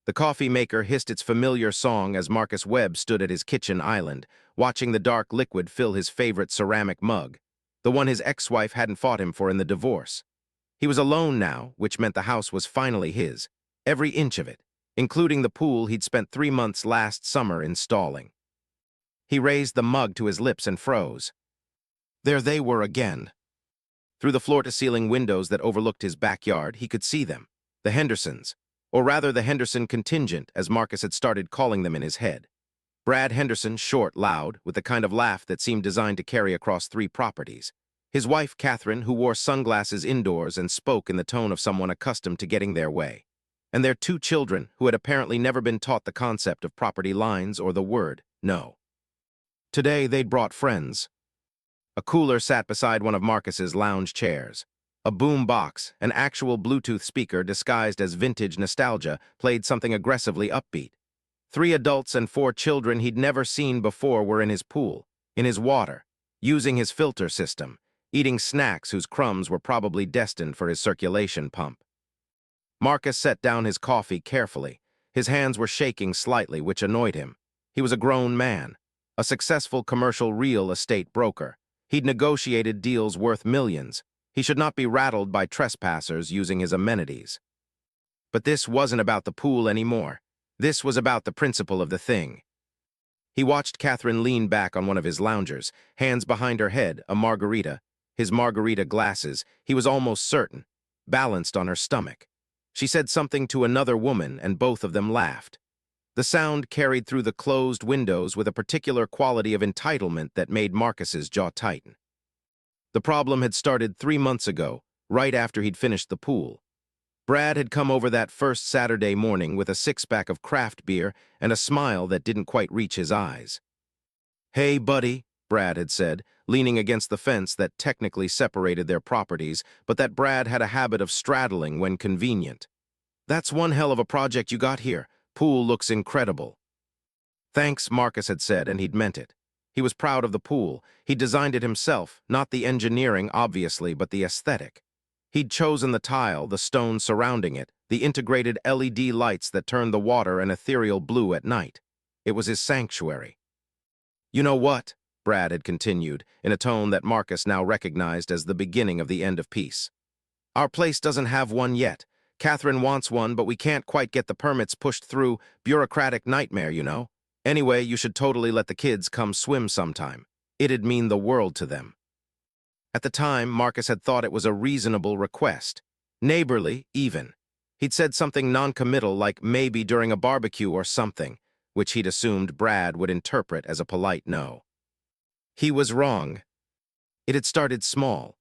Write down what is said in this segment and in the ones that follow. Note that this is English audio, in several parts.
The coffee maker hissed its familiar song as Marcus Webb stood at his kitchen island, watching the dark liquid fill his favorite ceramic mug, the one his ex-wife hadn't fought him for in the divorce. He was alone now, which meant the house was finally his, every inch of it, including the pool he'd spent 3 months last summer installing. He raised the mug to his lips and froze. There they were again. Through the floor-to-ceiling windows that overlooked his backyard, he could see them, the Hendersons, or rather the Henderson contingent, as Marcus had started calling them in his head. Brad Henderson, short, loud, with the kind of laugh that seemed designed to carry across 3 properties. His wife, Catherine, who wore sunglasses indoors and spoke in the tone of someone accustomed to getting their way. And their 2 children, who had apparently never been taught the concept of property lines or the word no. Today, they'd brought friends. A cooler sat beside one of Marcus's lounge chairs. A boom box, an actual Bluetooth speaker disguised as vintage nostalgia, played something aggressively upbeat. 3 adults and 4 children he'd never seen before were in his pool, in his water, using his filter system, eating snacks whose crumbs were probably destined for his circulation pump. Marcus set down his coffee carefully. His hands were shaking slightly, which annoyed him. He was a grown man, a successful commercial real estate broker. He'd negotiated deals worth millions. He should not be rattled by trespassers using his amenities. But this wasn't about the pool anymore. This was about the principle of the thing. He watched Catherine lean back on one of his loungers, hands behind her head, a margarita, his margarita glasses, he was almost certain, balanced on her stomach. She said something to another woman, and both of them laughed. The sound carried through the closed windows with a particular quality of entitlement that made Marcus's jaw tighten. The problem had started 3 months ago, right after he'd finished the pool. Brad had come over that first Saturday morning with a 6-pack of craft beer and a smile that didn't quite reach his eyes. "Hey, buddy," Brad had said, leaning against the fence that technically separated their properties, but that Brad had a habit of straddling when convenient. "That's one hell of a project you got here. Pool looks incredible." "Thanks," Marcus had said, and he'd meant it. He was proud of the pool. He'd designed it himself, not the engineering, obviously, but the aesthetic. He'd chosen the tile, the stone surrounding it, the integrated LED lights that turned the water an ethereal blue at night. It was his sanctuary. "You know what?" Brad had continued, in a tone that Marcus now recognized as the beginning of the end of peace. "Our place doesn't have one yet. Catherine wants one, but we can't quite get the permits pushed through. Bureaucratic nightmare, you know. Anyway, you should totally let the kids come swim sometime. It'd mean the world to them." At the time, Marcus had thought it was a reasonable request. Neighborly, even. He'd said something non-committal like maybe during a barbecue or something, which he'd assumed Brad would interpret as a polite no. He was wrong. It had started small.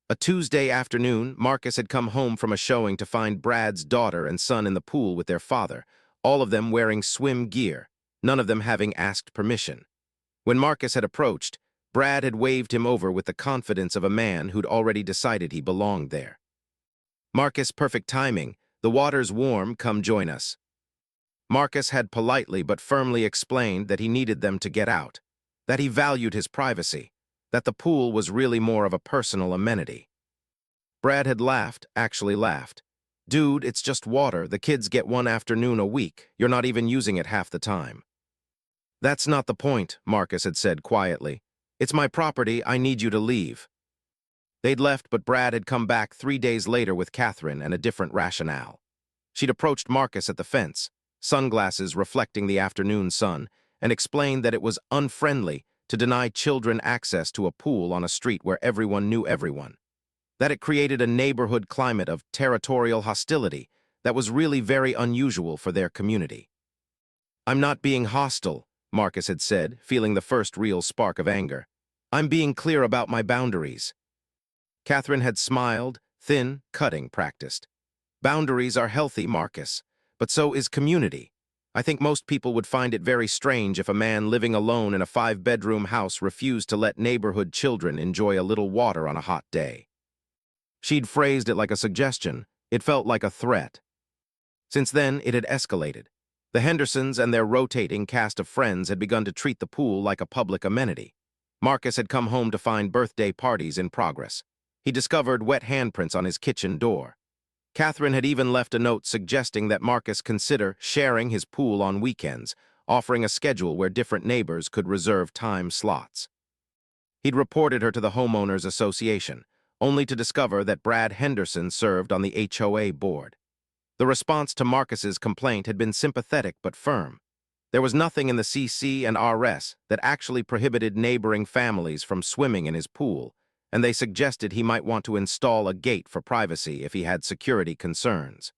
A Tuesday afternoon, Marcus had come home from a showing to find Brad's daughter and son in the pool with their father, all of them wearing swim gear, none of them having asked permission. When Marcus had approached, Brad had waved him over with the confidence of a man who'd already decided he belonged there. "Marcus, perfect timing. The water's warm, come join us." Marcus had politely but firmly explained that he needed them to get out, that he valued his privacy, that the pool was really more of a personal amenity. Brad had laughed, actually laughed. "Dude, it's just water. The kids get one afternoon a week. You're not even using it half the time." "That's not the point," Marcus had said quietly. "It's my property. I need you to leave." They'd left, but Brad had come back 3 days later with Catherine and a different rationale. She'd approached Marcus at the fence, sunglasses reflecting the afternoon sun, and explained that it was unfriendly to deny children access to a pool on a street where everyone knew everyone. That it created a neighborhood climate of territorial hostility that was really very unusual for their community. "I'm not being hostile," Marcus had said, feeling the first real spark of anger. "I'm being clear about my boundaries." Catherine had smiled, thin, cutting, practiced. "Boundaries are healthy, Marcus, but so is community. I think most people would find it very strange if a man living alone in a 5-bedroom house refused to let neighborhood children enjoy a little water on a hot day." She'd phrased it like a suggestion. It felt like a threat. Since then, it had escalated. The Hendersons and their rotating cast of friends had begun to treat the pool like a public amenity. Marcus had come home to find birthday parties in progress. He discovered wet handprints on his kitchen door. Catherine had even left a note suggesting that Marcus consider sharing his pool on weekends, offering a schedule where different neighbors could reserve time slots. He'd reported her to the Homeowners Association, only to discover that Brad Henderson served on the HOA board. The response to Marcus's complaint had been sympathetic but firm. There was nothing in the CC and RS that actually prohibited neighboring families from swimming in his pool, and they suggested he might want to install a gate for privacy if he had security concerns.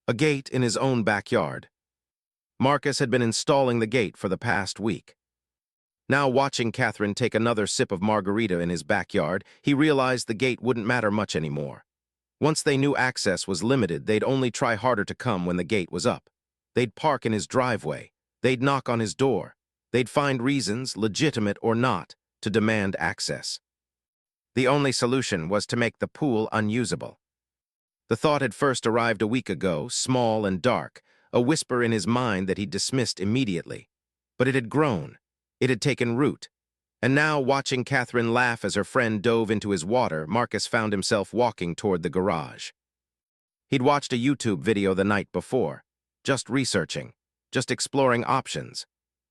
A gate in his own backyard. Marcus had been installing the gate for the past week. Now, watching Catherine take another sip of margarita in his backyard, he realized the gate wouldn't matter much anymore. Once they knew access was limited, they'd only try harder to come when the gate was up. They'd park in his driveway. They'd knock on his door. They'd find reasons, legitimate or not, to demand access. The only solution was to make the pool unusable. The thought had first arrived a week ago, small and dark, a whisper in his mind that he dismissed immediately. But it had grown. It had taken root. And now, watching Catherine laugh as her friend dove into his water, Marcus found himself walking toward the garage. He'd watched a YouTube video the night before, just researching, just exploring options.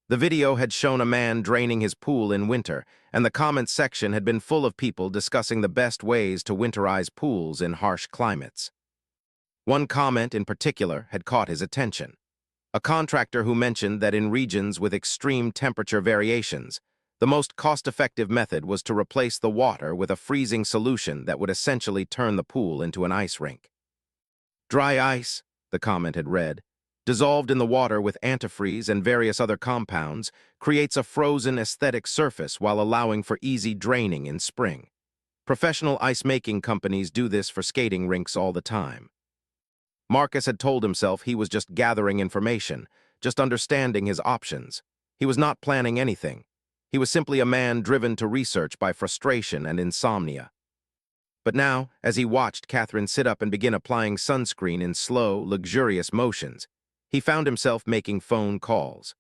The video had shown a man draining his pool in winter, and the comments section had been full of people discussing the best ways to winterize pools in harsh climates. One comment in particular had caught his attention. A contractor who mentioned that in regions with extreme temperature variations, the most cost-effective method was to replace the water with a freezing solution that would essentially turn the pool into an ice rink. Dry ice, the comment had read, dissolved in the water with antifreeze and various other compounds, creates a frozen aesthetic surface while allowing for easy draining in spring. Professional ice-making companies do this for skating rinks all the time. Marcus had told himself he was just gathering information, just understanding his options. He was not planning anything. He was simply a man driven to research by frustration and insomnia. But now, as he watched Catherine sit up and begin applying sunscreen in slow, luxurious motions, he found himself making phone calls.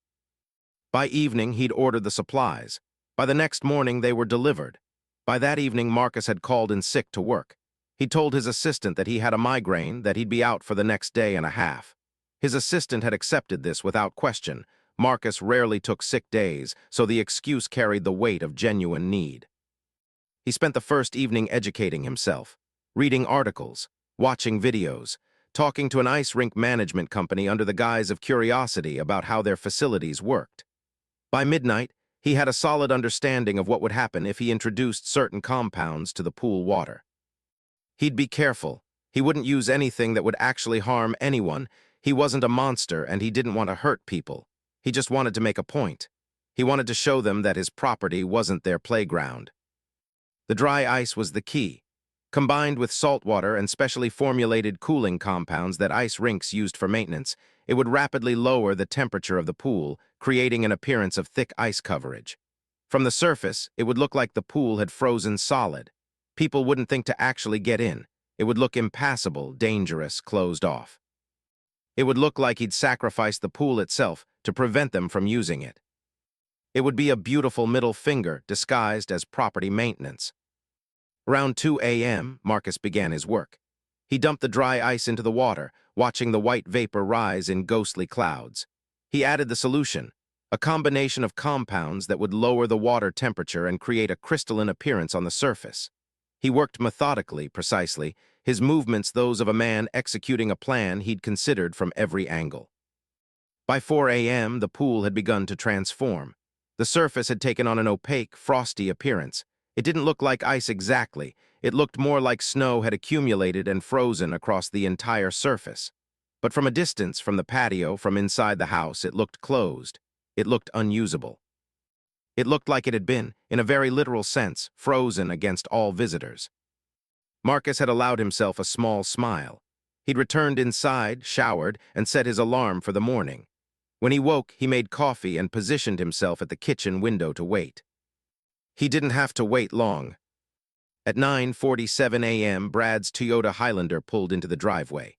By evening, he'd ordered the supplies. By the next morning, they were delivered. By that evening, Marcus had called in sick to work. He told his assistant that he had a migraine, that he'd be out for the next day and a half. His assistant had accepted this without question. Marcus rarely took sick days, so the excuse carried the weight of genuine need. He spent the first evening educating himself, reading articles, watching videos, talking to an ice rink management company under the guise of curiosity about how their facilities worked. By midnight, he had a solid understanding of what would happen if he introduced certain compounds to the pool water. He'd be careful. He wouldn't use anything that would actually harm anyone. He wasn't a monster, and he didn't want to hurt people. He just wanted to make a point. He wanted to show them that his property wasn't their playground. The dry ice was the key. Combined with salt water and specially formulated cooling compounds that ice rinks used for maintenance, it would rapidly lower the temperature of the pool, creating an appearance of thick ice coverage. From the surface, it would look like the pool had frozen solid. People wouldn't think to actually get in. It would look impassable, dangerous, closed off. It would look like he'd sacrificed the pool itself to prevent them from using it. It would be a beautiful middle finger disguised as property maintenance. Around 2 a.m., Marcus began his work. He dumped the dry ice into the water, watching the white vapor rise in ghostly clouds. He added the solution, a combination of compounds that would lower the water temperature and create a crystalline appearance on the surface. He worked methodically, precisely, his movements those of a man executing a plan he'd considered from every angle. By 4 a.m., the pool had begun to transform. The surface had taken on an opaque, frosty appearance. It didn't look like ice exactly. It looked more like snow had accumulated and frozen across the entire surface. But from a distance, from the patio, from inside the house, it looked closed. It looked unusable. It looked like it had been, in a very literal sense, frozen against all visitors. Marcus had allowed himself a small smile. He'd returned inside, showered, and set his alarm for the morning. When he woke, he made coffee and positioned himself at the kitchen window to wait. He didn't have to wait long. At 9:47 a.m., Brad's Toyota Highlander pulled into the driveway.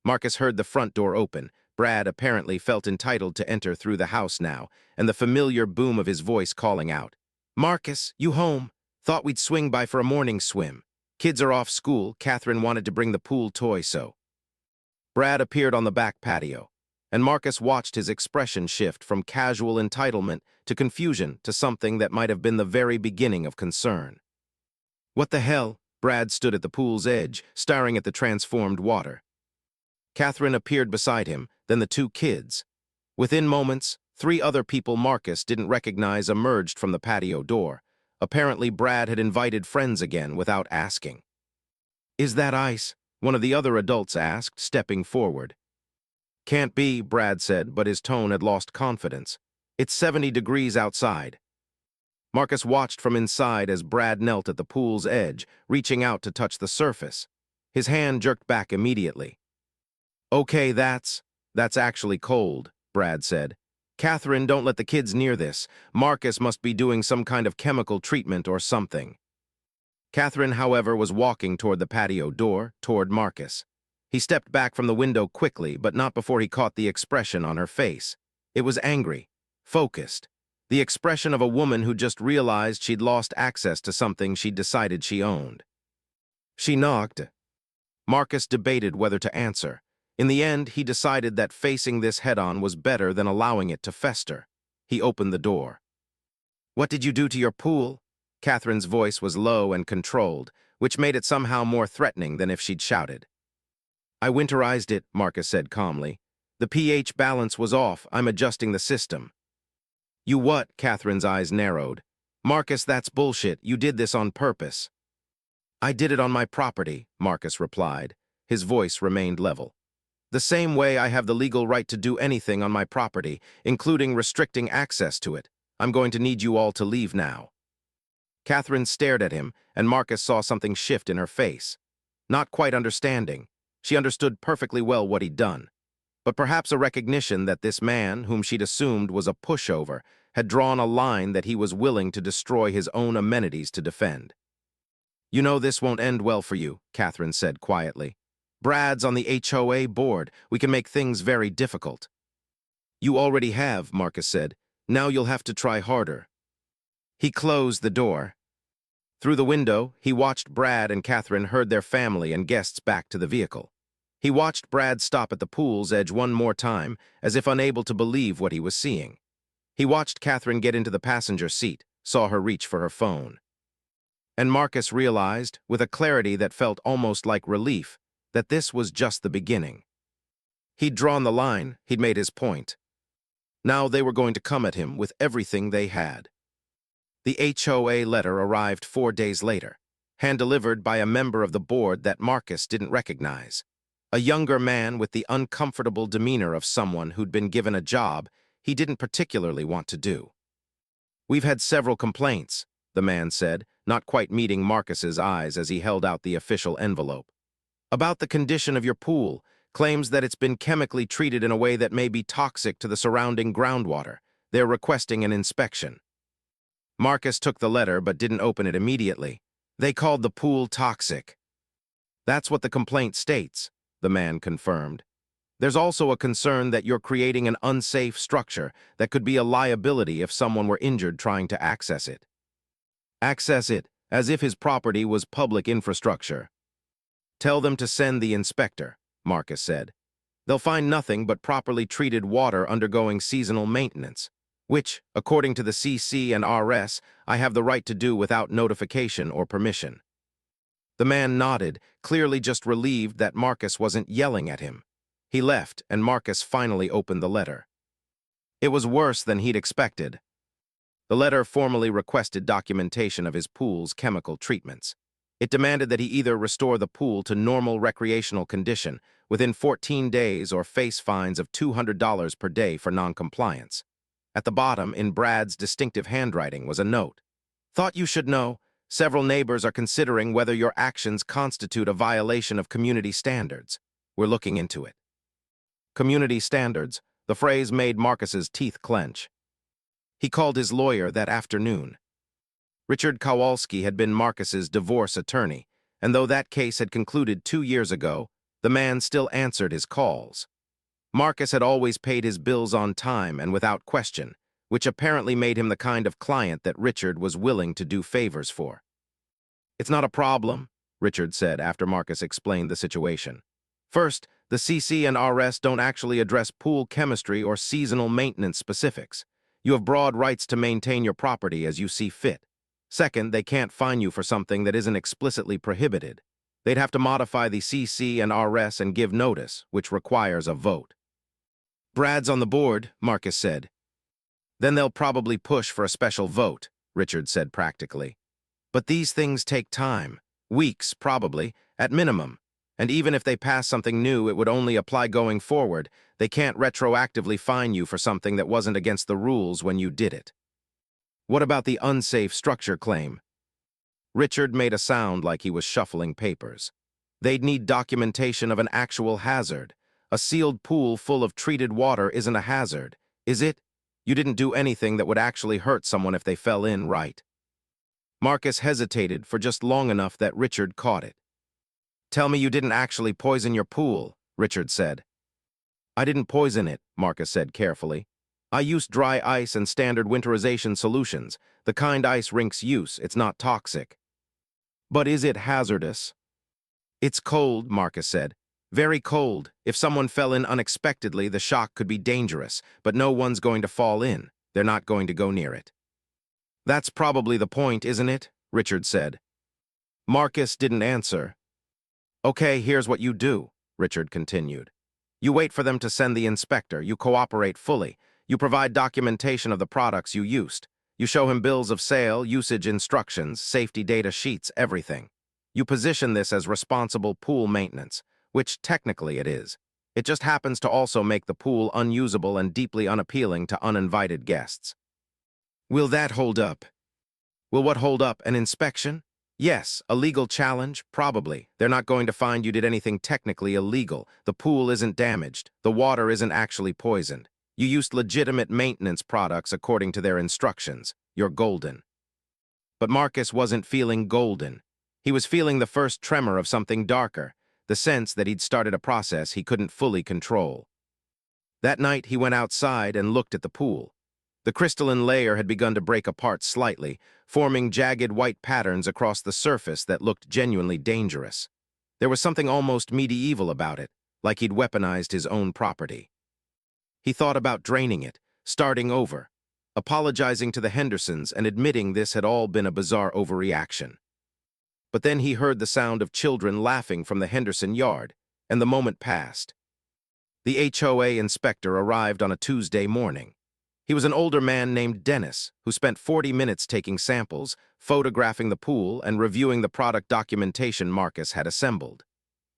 Marcus heard the front door open. Brad apparently felt entitled to enter through the house now, and the familiar boom of his voice calling out, "Marcus, you home? Thought we'd swing by for a morning swim." Kids are off school. Catherine wanted to bring the pool toy, so. Brad appeared on the back patio, and Marcus watched his expression shift from casual entitlement to confusion to something that might have been the very beginning of concern. What the hell? Brad stood at the pool's edge, staring at the transformed water. Catherine appeared beside him, then the two kids. Within moments, three other people Marcus didn't recognize emerged from the patio door. Apparently, Brad had invited friends again without asking. "Is that ice?" one of the other adults asked, stepping forward. "Can't be," Brad said, but his tone had lost confidence. "It's 70 degrees outside." Marcus watched from inside as Brad knelt at the pool's edge, reaching out to touch the surface. His hand jerked back immediately. "Okay, that's actually cold," Brad said. "Catherine, don't let the kids near this. Marcus must be doing some kind of chemical treatment or something." Catherine, however, was walking toward the patio door, toward Marcus. He stepped back from the window quickly, but not before he caught the expression on her face. It was angry, focused, the expression of a woman who just realized she'd lost access to something she'd decided she owned. She knocked. Marcus debated whether to answer. In the end, he decided that facing this head-on was better than allowing it to fester. He opened the door. "What did you do to your pool?" Catherine's voice was low and controlled, which made it somehow more threatening than if she'd shouted. "I winterized it," Marcus said calmly. "The pH balance was off. I'm adjusting the system." "You what?" Catherine's eyes narrowed. "Marcus, that's bullshit. You did this on purpose." "I did it on my property," Marcus replied. His voice remained level. "The same way I have the legal right to do anything on my property, including restricting access to it. I'm going to need you all to leave now." Catherine stared at him, and Marcus saw something shift in her face. Not quite understanding. She understood perfectly well what he'd done. But perhaps a recognition that this man, whom she'd assumed was a pushover, had drawn a line that he was willing to destroy his own amenities to defend. "You know this won't end well for you," Catherine said quietly. "Brad's on the HOA board. We can make things very difficult." "You already have," Marcus said. "Now you'll have to try harder." He closed the door. Through the window, he watched Brad and Catherine herd their family and guests back to the vehicle. He watched Brad stop at the pool's edge one more time, as if unable to believe what he was seeing. He watched Catherine get into the passenger seat, saw her reach for her phone. And Marcus realized, with a clarity that felt almost like relief, that this was just the beginning. He'd drawn the line, he'd made his point. Now they were going to come at him with everything they had. The HOA letter arrived 4 days later, hand-delivered by a member of the board that Marcus didn't recognize. A younger man with the uncomfortable demeanor of someone who'd been given a job he didn't particularly want to do. "We've had several complaints," the man said, not quite meeting Marcus's eyes as he held out the official envelope. "About the condition of your pool, claims that it's been chemically treated in a way that may be toxic to the surrounding groundwater. They're requesting an inspection." Marcus took the letter but didn't open it immediately. "They called the pool toxic." "That's what the complaint states," the man confirmed. "There's also a concern that you're creating an unsafe structure that could be a liability if someone were injured trying to access it." "Access it, as if his property was public infrastructure." "Tell them to send the inspector," Marcus said. "They'll find nothing but properly treated water undergoing seasonal maintenance, which, according to the CC and RS, I have the right to do without notification or permission." The man nodded, clearly just relieved that Marcus wasn't yelling at him. He left, and Marcus finally opened the letter. It was worse than he'd expected. The letter formally requested documentation of his pool's chemical treatments. It demanded that he either restore the pool to normal recreational condition within 14 days or face fines of $200 per day for noncompliance. At the bottom, in Brad's distinctive handwriting, was a note. "Thought you should know. Several neighbors are considering whether your actions constitute a violation of community standards. We're looking into it." Community standards. The phrase made Marcus's teeth clench. He called his lawyer that afternoon. Richard Kowalski had been Marcus's divorce attorney, and though that case had concluded 2 years ago, the man still answered his calls. Marcus had always paid his bills on time and without question, which apparently made him the kind of client that Richard was willing to do favors for. "It's not a problem," Richard said after Marcus explained the situation. First, the CC and RS don't actually address pool chemistry or seasonal maintenance specifics. You have broad rights to maintain your property as you see fit. Second, they can't fine you for something that isn't explicitly prohibited. They'd have to modify the CC and RS and give notice, which requires a vote. Brad's on the board, Marcus said. Then they'll probably push for a special vote, Richard said practically. But these things take time. Weeks, probably, at minimum. And even if they pass something new, it would only apply going forward. They can't retroactively fine you for something that wasn't against the rules when you did it. What about the unsafe structure claim? Richard made a sound like he was shuffling papers. They'd need documentation of an actual hazard. A sealed pool full of treated water isn't a hazard, is it? You didn't do anything that would actually hurt someone if they fell in, right? Marcus hesitated for just long enough that Richard caught it. Tell me you didn't actually poison your pool, Richard said. I didn't poison it, Marcus said carefully. I used dry ice and standard winterization solutions, the kind ice rinks use. It's not toxic. But is it hazardous? It's cold, Marcus said. Very cold. If someone fell in unexpectedly, the shock could be dangerous, but no one's going to fall in. They're not going to go near it. That's probably the point, isn't it? Richard said. Marcus didn't answer. Okay, here's what you do, Richard continued. You wait for them to send the inspector. You cooperate fully. You provide documentation of the products you used. You show him bills of sale, usage instructions, safety data sheets, everything. You position this as responsible pool maintenance, which technically it is. It just happens to also make the pool unusable and deeply unappealing to uninvited guests. Will that hold up? Will what hold up, an inspection? Yes, a legal challenge, probably. They're not going to find you did anything technically illegal. The pool isn't damaged. The water isn't actually poisoned. You used legitimate maintenance products according to their instructions. You're golden. But Marcus wasn't feeling golden. He was feeling the first tremor of something darker, the sense that he'd started a process he couldn't fully control. That night, he went outside and looked at the pool. The crystalline layer had begun to break apart slightly, forming jagged white patterns across the surface that looked genuinely dangerous. There was something almost medieval about it, like he'd weaponized his own property. He thought about draining it, starting over, apologizing to the Hendersons and admitting this had all been a bizarre overreaction. But then he heard the sound of children laughing from the Henderson yard, and the moment passed. The HOA inspector arrived on a Tuesday morning. He was an older man named Dennis, who spent 40 minutes taking samples, photographing the pool, and reviewing the product documentation Marcus had assembled.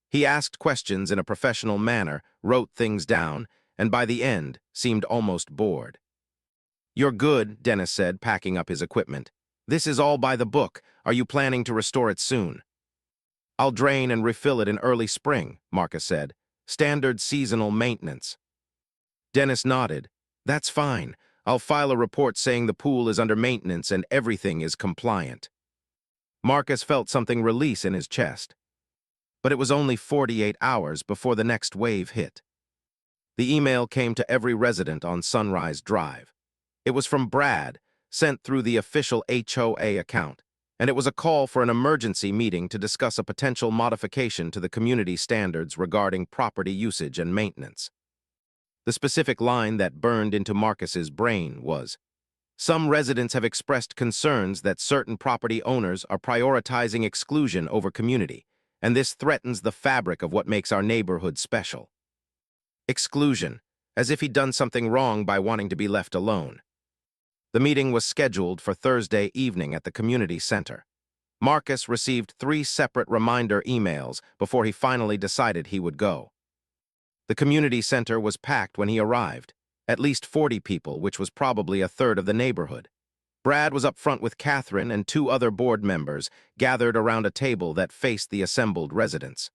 He asked questions in a professional manner, wrote things down, and by the end, seemed almost bored. You're good, Dennis said, packing up his equipment. This is all by the book. Are you planning to restore it soon? I'll drain and refill it in early spring, Marcus said. Standard seasonal maintenance. Dennis nodded. That's fine. I'll file a report saying the pool is under maintenance and everything is compliant. Marcus felt something release in his chest. But it was only 48 hours before the next wave hit. The email came to every resident on Sunrise Drive. It was from Brad, sent through the official HOA account, and it was a call for an emergency meeting to discuss a potential modification to the community standards regarding property usage and maintenance. The specific line that burned into Marcus's brain was, some residents have expressed concerns that certain property owners are prioritizing exclusion over community, and this threatens the fabric of what makes our neighborhood special. Exclusion, as if he'd done something wrong by wanting to be left alone. The meeting was scheduled for Thursday evening at the community center. Marcus received 3 separate reminder emails before he finally decided he would go. The community center was packed when he arrived, at least 40 people, which was probably a third of the neighborhood. Brad was up front with Catherine and 2 other board members gathered around a table that faced the assembled residents.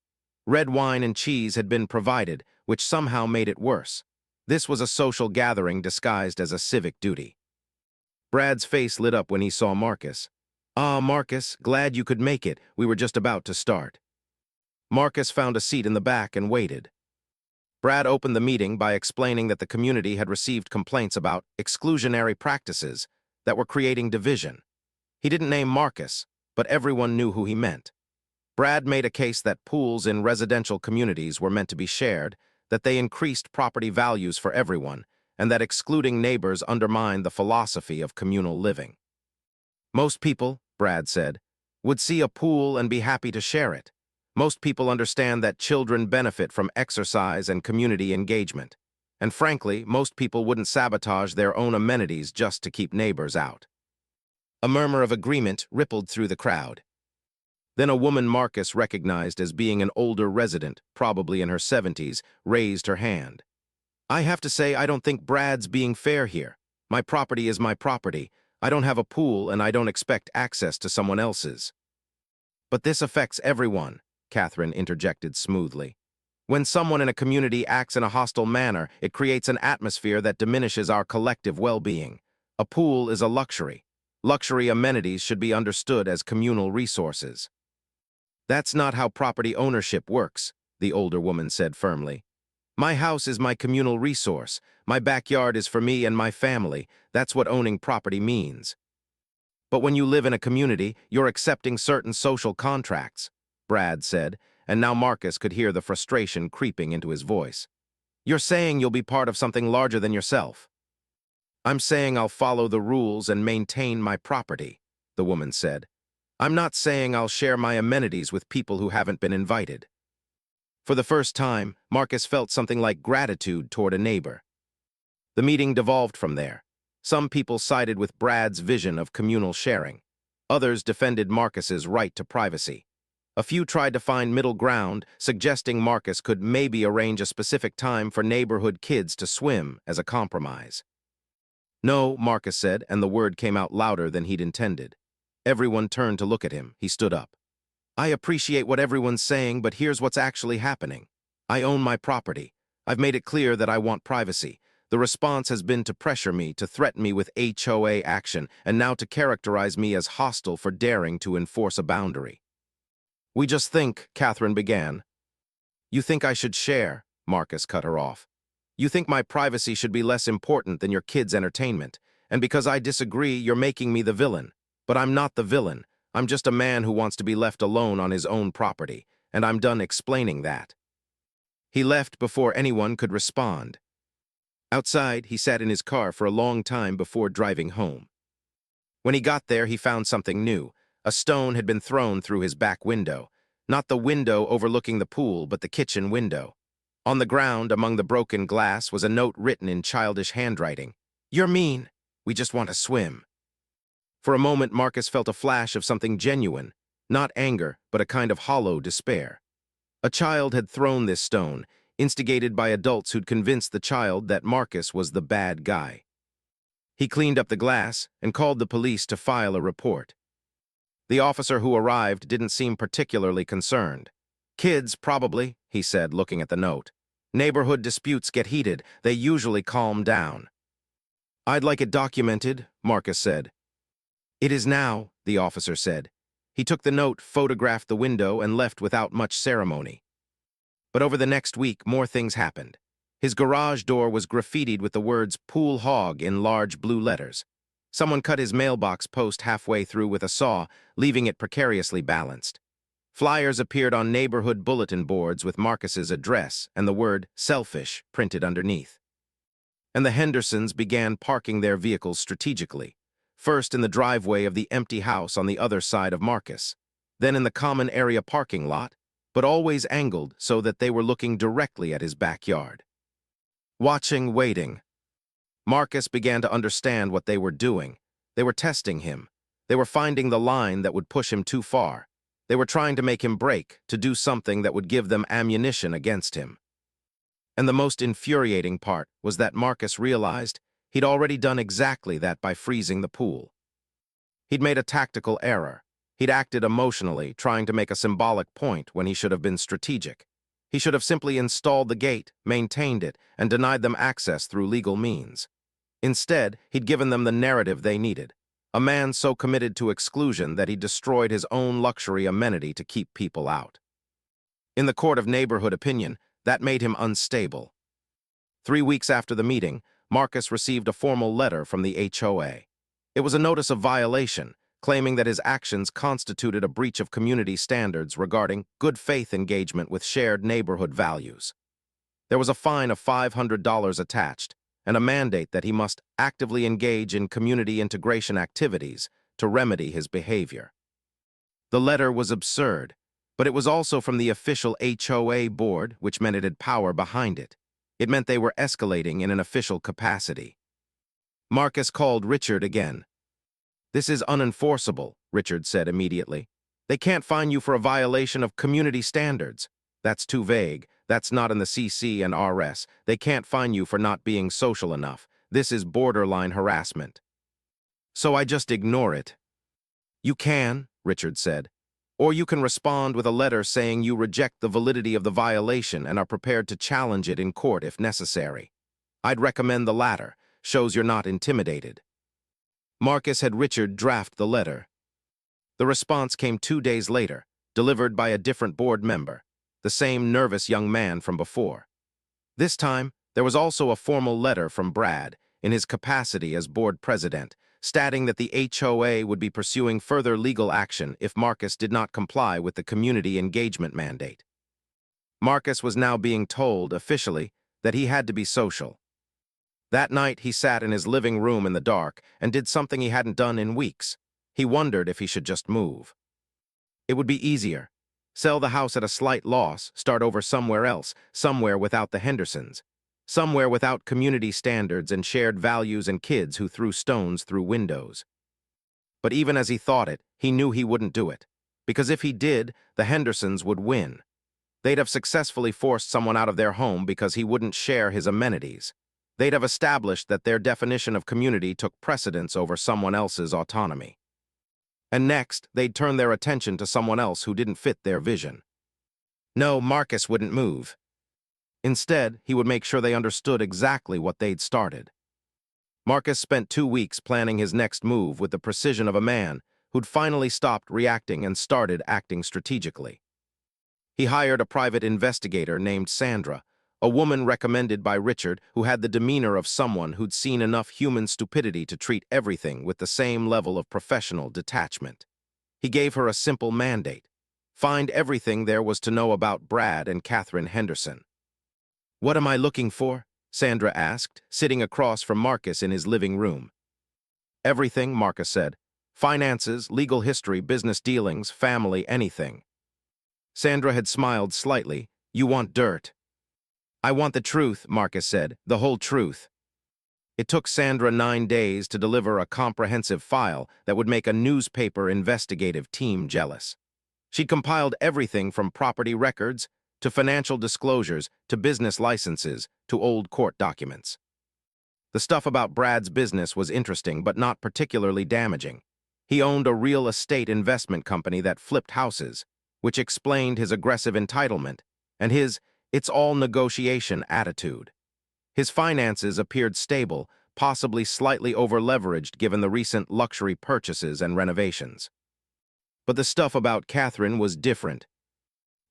Red wine and cheese had been provided, which somehow made it worse. This was a social gathering disguised as a civic duty. Brad's face lit up when he saw Marcus. Ah, Marcus, glad you could make it. We were just about to start. Marcus found a seat in the back and waited. Brad opened the meeting by explaining that the community had received complaints about exclusionary practices that were creating division. He didn't name Marcus, but everyone knew who he meant. Brad made a case that pools in residential communities were meant to be shared, that they increased property values for everyone, and that excluding neighbors undermined the philosophy of communal living. Most people, Brad said, would see a pool and be happy to share it. Most people understand that children benefit from exercise and community engagement. And frankly, most people wouldn't sabotage their own amenities just to keep neighbors out. A murmur of agreement rippled through the crowd. Then a woman Marcus recognized as being an older resident, probably in her 70s, raised her hand. "I have to say I don't think Brad's being fair here. My property is my property. I don't have a pool and I don't expect access to someone else's." "But this affects everyone," Catherine interjected smoothly. "When someone in a community acts in a hostile manner, it creates an atmosphere that diminishes our collective well-being. A pool is a luxury. Luxury amenities should be understood as communal resources." "That's not how property ownership works," the older woman said firmly. "My house is my communal resource. My backyard is for me and my family. That's what owning property means." "But when you live in a community, you're accepting certain social contracts," Brad said, and now Marcus could hear the frustration creeping into his voice. "You're saying you'll be part of something larger than yourself." "I'm saying I'll follow the rules and maintain my property," the woman said. "I'm not saying I'll share my amenities with people who haven't been invited." For the first time, Marcus felt something like gratitude toward a neighbor. The meeting devolved from there. Some people sided with Brad's vision of communal sharing. Others defended Marcus's right to privacy. A few tried to find middle ground, suggesting Marcus could maybe arrange a specific time for neighborhood kids to swim as a compromise. "No," Marcus said, and the word came out louder than he'd intended. Everyone turned to look at him. He stood up. "I appreciate what everyone's saying, but here's what's actually happening. I own my property. I've made it clear that I want privacy. The response has been to pressure me, to threaten me with HOA action, and now to characterize me as hostile for daring to enforce a boundary." "We just think," Catherine began. "You think I should share," Marcus cut her off. "You think my privacy should be less important than your kids' entertainment, and because I disagree, you're making me the villain. But I'm not the villain. I'm just a man who wants to be left alone on his own property, and I'm done explaining that." He left before anyone could respond. Outside, he sat in his car for a long time before driving home. When he got there, he found something new. A stone had been thrown through his back window. Not the window overlooking the pool, but the kitchen window. On the ground, among the broken glass, was a note written in childish handwriting. "You're mean. We just want to swim." For a moment, Marcus felt a flash of something genuine, not anger, but a kind of hollow despair. A child had thrown this stone, instigated by adults who'd convinced the child that Marcus was the bad guy. He cleaned up the glass and called the police to file a report. The officer who arrived didn't seem particularly concerned. "Kids, probably," he said, looking at the note. "Neighborhood disputes get heated. They usually calm down." "I'd like it documented," Marcus said. "It is now," the officer said. He took the note, photographed the window, and left without much ceremony. But over the next week, more things happened. His garage door was graffitied with the words "Pool Hog" in large blue letters. Someone cut his mailbox post halfway through with a saw, leaving it precariously balanced. Flyers appeared on neighborhood bulletin boards with Marcus's address and the word "selfish" printed underneath. And the Hendersons began parking their vehicles strategically. First in the driveway of the empty house on the other side of Marcus, then in the common area parking lot, but always angled so that they were looking directly at his backyard. Watching, waiting. Marcus began to understand what they were doing. They were testing him. They were finding the line that would push him too far. They were trying to make him break, to do something that would give them ammunition against him. And the most infuriating part was that Marcus realized he'd already done exactly that by freezing the pool. He'd made a tactical error. He'd acted emotionally, trying to make a symbolic point when he should have been strategic. He should have simply installed the gate, maintained it, and denied them access through legal means. Instead, he'd given them the narrative they needed. A man so committed to exclusion that he destroyed his own luxury amenity to keep people out. In the court of neighborhood opinion, that made him unstable. 3 weeks after the meeting, Marcus received a formal letter from the HOA. It was a notice of violation, claiming that his actions constituted a breach of community standards regarding good faith engagement with shared neighborhood values. There was a fine of $500 attached, and a mandate that he must actively engage in community integration activities to remedy his behavior. The letter was absurd, but it was also from the official HOA board, which meant it had power behind it. It meant they were escalating in an official capacity. Marcus called Richard again. "This is unenforceable," Richard said immediately. "They can't fine you for a violation of community standards. That's too vague. That's not in the CC and RS. They can't fine you for not being social enough. This is borderline harassment." "So I just ignore it?" "You can," Richard said. "Or you can respond with a letter saying you reject the validity of the violation and are prepared to challenge it in court if necessary. I'd recommend the latter. Shows you're not intimidated." Marcus had Richard draft the letter. The response came 2 days later, delivered by a different board member, the same nervous young man from before. This time, there was also a formal letter from Brad, in his capacity as board president, stating that the HOA would be pursuing further legal action if Marcus did not comply with the community engagement mandate. Marcus was now being told, officially, that he had to be social. That night, he sat in his living room in the dark and did something he hadn't done in weeks. He wondered if he should just move. It would be easier. Sell the house at a slight loss, start over somewhere else, somewhere without the Hendersons. Somewhere without community standards and shared values and kids who threw stones through windows. But even as he thought it, he knew he wouldn't do it. Because if he did, the Hendersons would win. They'd have successfully forced someone out of their home because he wouldn't share his amenities. They'd have established that their definition of community took precedence over someone else's autonomy. And next, they'd turn their attention to someone else who didn't fit their vision. No, Marcus wouldn't move. Instead, he would make sure they understood exactly what they'd started. Marcus spent 2 weeks planning his next move with the precision of a man who'd finally stopped reacting and started acting strategically. He hired a private investigator named Sandra, a woman recommended by Richard who had the demeanor of someone who'd seen enough human stupidity to treat everything with the same level of professional detachment. He gave her a simple mandate: find everything there was to know about Brad and Catherine Henderson. "What am I looking for?" Sandra asked, sitting across from Marcus in his living room. "Everything," Marcus said. "Finances, legal history, business dealings, family, anything." Sandra had smiled slightly. "You want dirt." "I want the truth," Marcus said, "the whole truth." It took Sandra 9 days to deliver a comprehensive file that would make a newspaper investigative team jealous. She'd compiled everything from property records to financial disclosures to business licenses to old court documents. The stuff about Brad's business was interesting but not particularly damaging. He owned a real estate investment company that flipped houses, which explained his aggressive entitlement and his "it's-all negotiation" attitude. His finances appeared stable, possibly slightly over-leveraged given the recent luxury purchases and renovations. But the stuff about Catherine was different.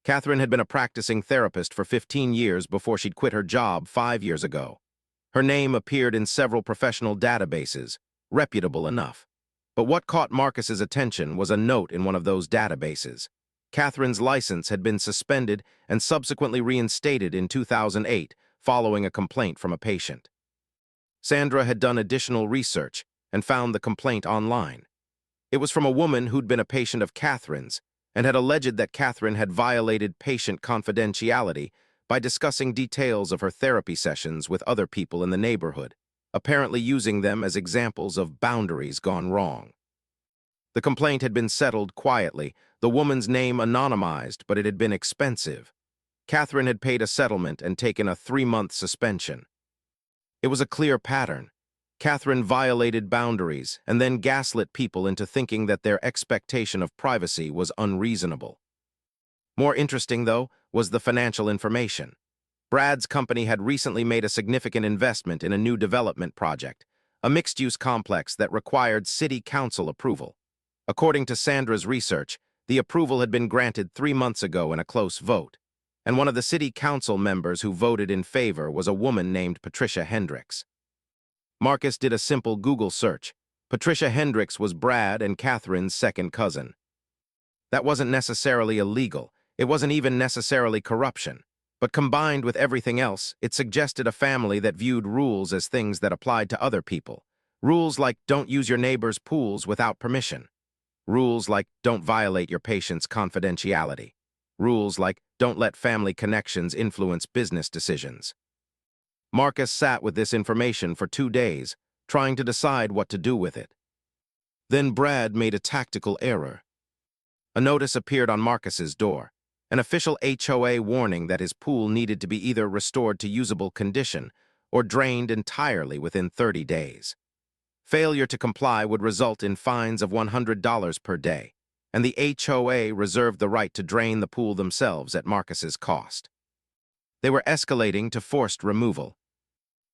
Catherine had been a practicing therapist for 15 years before she'd quit her job 5 years ago. Her name appeared in several professional databases, reputable enough. But what caught Marcus's attention was a note in one of those databases. Catherine's license had been suspended and subsequently reinstated in 2008 following a complaint from a patient. Sandra had done additional research and found the complaint online. It was from a woman who'd been a patient of Catherine's and had alleged that Catherine had violated patient confidentiality by discussing details of her therapy sessions with other people in the neighborhood, apparently using them as examples of boundaries gone wrong. The complaint had been settled quietly, the woman's name anonymized, but it had been expensive. Catherine had paid a settlement and taken a 3-month suspension. It was a clear pattern. Catherine violated boundaries and then gaslit people into thinking that their expectation of privacy was unreasonable. More interesting, though, was the financial information. Brad's company had recently made a significant investment in a new development project, a mixed-use complex that required city council approval. According to Sandra's research, the approval had been granted 3 months ago in a close vote, and one of the city council members who voted in favor was a woman named Patricia Hendricks. Marcus did a simple Google search. Patricia Hendricks was Brad and Catherine's second cousin. That wasn't necessarily illegal. It wasn't even necessarily corruption. But combined with everything else, it suggested a family that viewed rules as things that applied to other people. Rules like don't use your neighbor's pools without permission. Rules like don't violate your patient's confidentiality. Rules like don't let family connections influence business decisions. Marcus sat with this information for 2 days, trying to decide what to do with it. Then Brad made a tactical error. A notice appeared on Marcus's door, an official HOA warning that his pool needed to be either restored to usable condition or drained entirely within 30 days. Failure to comply would result in fines of $100 per day, and the HOA reserved the right to drain the pool themselves at Marcus's cost. They were escalating to forced removal.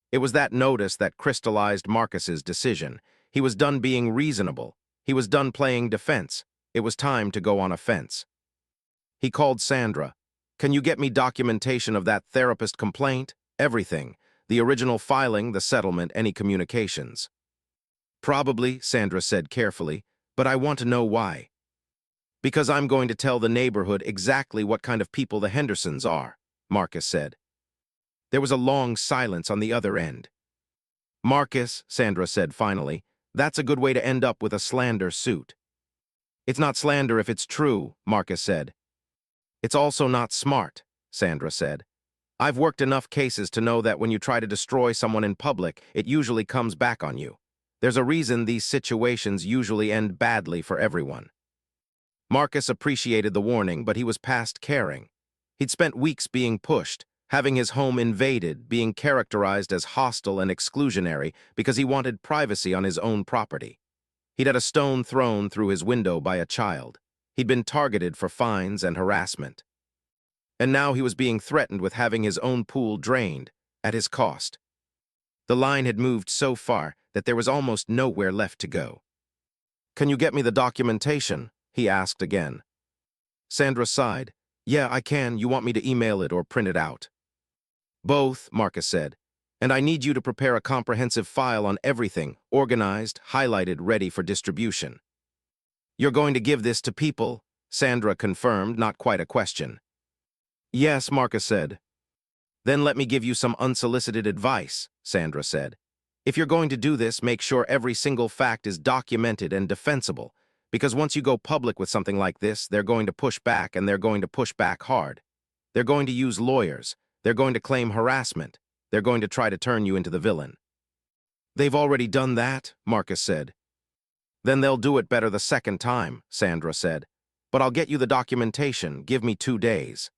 It was that notice that crystallized Marcus's decision. He was done being reasonable. He was done playing defense. It was time to go on offense. He called Sandra. "Can you get me documentation of that therapist complaint? Everything. The original filing, the settlement, any communications." "Probably," Sandra said carefully, "but I want to know why." "Because I'm going to tell the neighborhood exactly what kind of people the Hendersons are," Marcus said. There was a long silence on the other end. "Marcus," Sandra said finally, "that's a good way to end up with a slander suit." "It's not slander if it's true," Marcus said. "It's also not smart," Sandra said. "I've worked enough cases to know that when you try to destroy someone in public, it usually comes back on you. There's a reason these situations usually end badly for everyone." Marcus appreciated the warning, but he was past caring. He'd spent weeks being pushed, having his home invaded, being characterized as hostile and exclusionary because he wanted privacy on his own property. He'd had a stone thrown through his window by a child. He'd been targeted for fines and harassment. And now he was being threatened with having his own pool drained, at his cost. The line had moved so far that there was almost nowhere left to go. "Can you get me the documentation?" he asked again. Sandra sighed. "Yeah, I can. You want me to email it or print it out?" "Both," Marcus said. "And I need you to prepare a comprehensive file on everything, organized, highlighted, ready for distribution." "You're going to give this to people?" Sandra confirmed, not quite a question. "Yes," Marcus said. "Then let me give you some unsolicited advice," Sandra said. "If you're going to do this, make sure every single fact is documented and defensible, because once you go public with something like this, they're going to push back, and they're going to push back hard. They're going to use lawyers. They're going to claim harassment. They're going to try to turn you into the villain." "They've already done that," Marcus said. "Then they'll do it better the second time," Sandra said. "But I'll get you the documentation. Give me 2 days."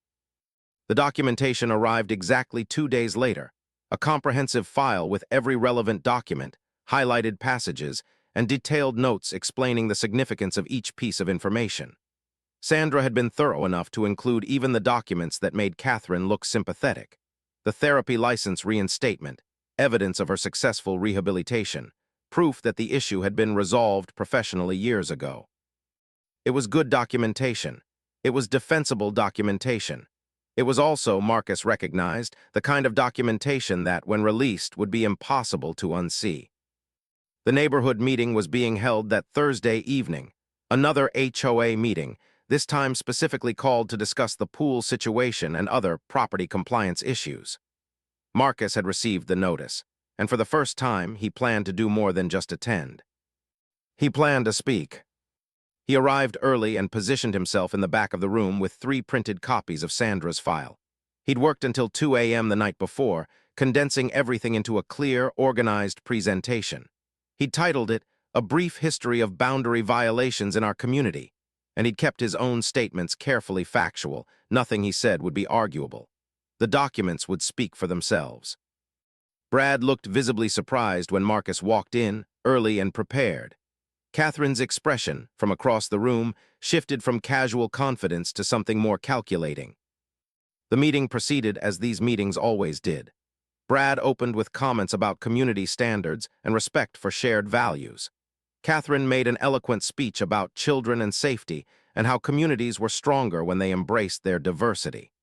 The documentation arrived exactly 2 days later, a comprehensive file with every relevant document, highlighted passages, and detailed notes explaining the significance of each piece of information. Sandra had been thorough enough to include even the documents that made Catherine look sympathetic: the therapy license reinstatement, evidence of her successful rehabilitation, proof that the issue had been resolved professionally years ago. It was good documentation. It was defensible documentation. It was also, Marcus recognized, the kind of documentation that, when released, would be impossible to unsee. The neighborhood meeting was being held that Thursday evening, another HOA meeting, this time specifically called to discuss the pool situation and other property compliance issues. Marcus had received the notice, and for the first time, he planned to do more than just attend. He planned to speak. He arrived early and positioned himself in the back of the room with 3 printed copies of Sandra's file. He'd worked until 2 a.m. the night before, condensing everything into a clear, organized presentation. He'd titled it, "A Brief History of Boundary Violations in Our Community," and he'd kept his own statements carefully factual. Nothing he said would be arguable. The documents would speak for themselves. Brad looked visibly surprised when Marcus walked in, early and prepared. Catherine's expression, from across the room, shifted from casual confidence to something more calculating. The meeting proceeded as these meetings always did. Brad opened with comments about community standards and respect for shared values. Catherine made an eloquent speech about children and safety and how communities were stronger when they embraced their diversity.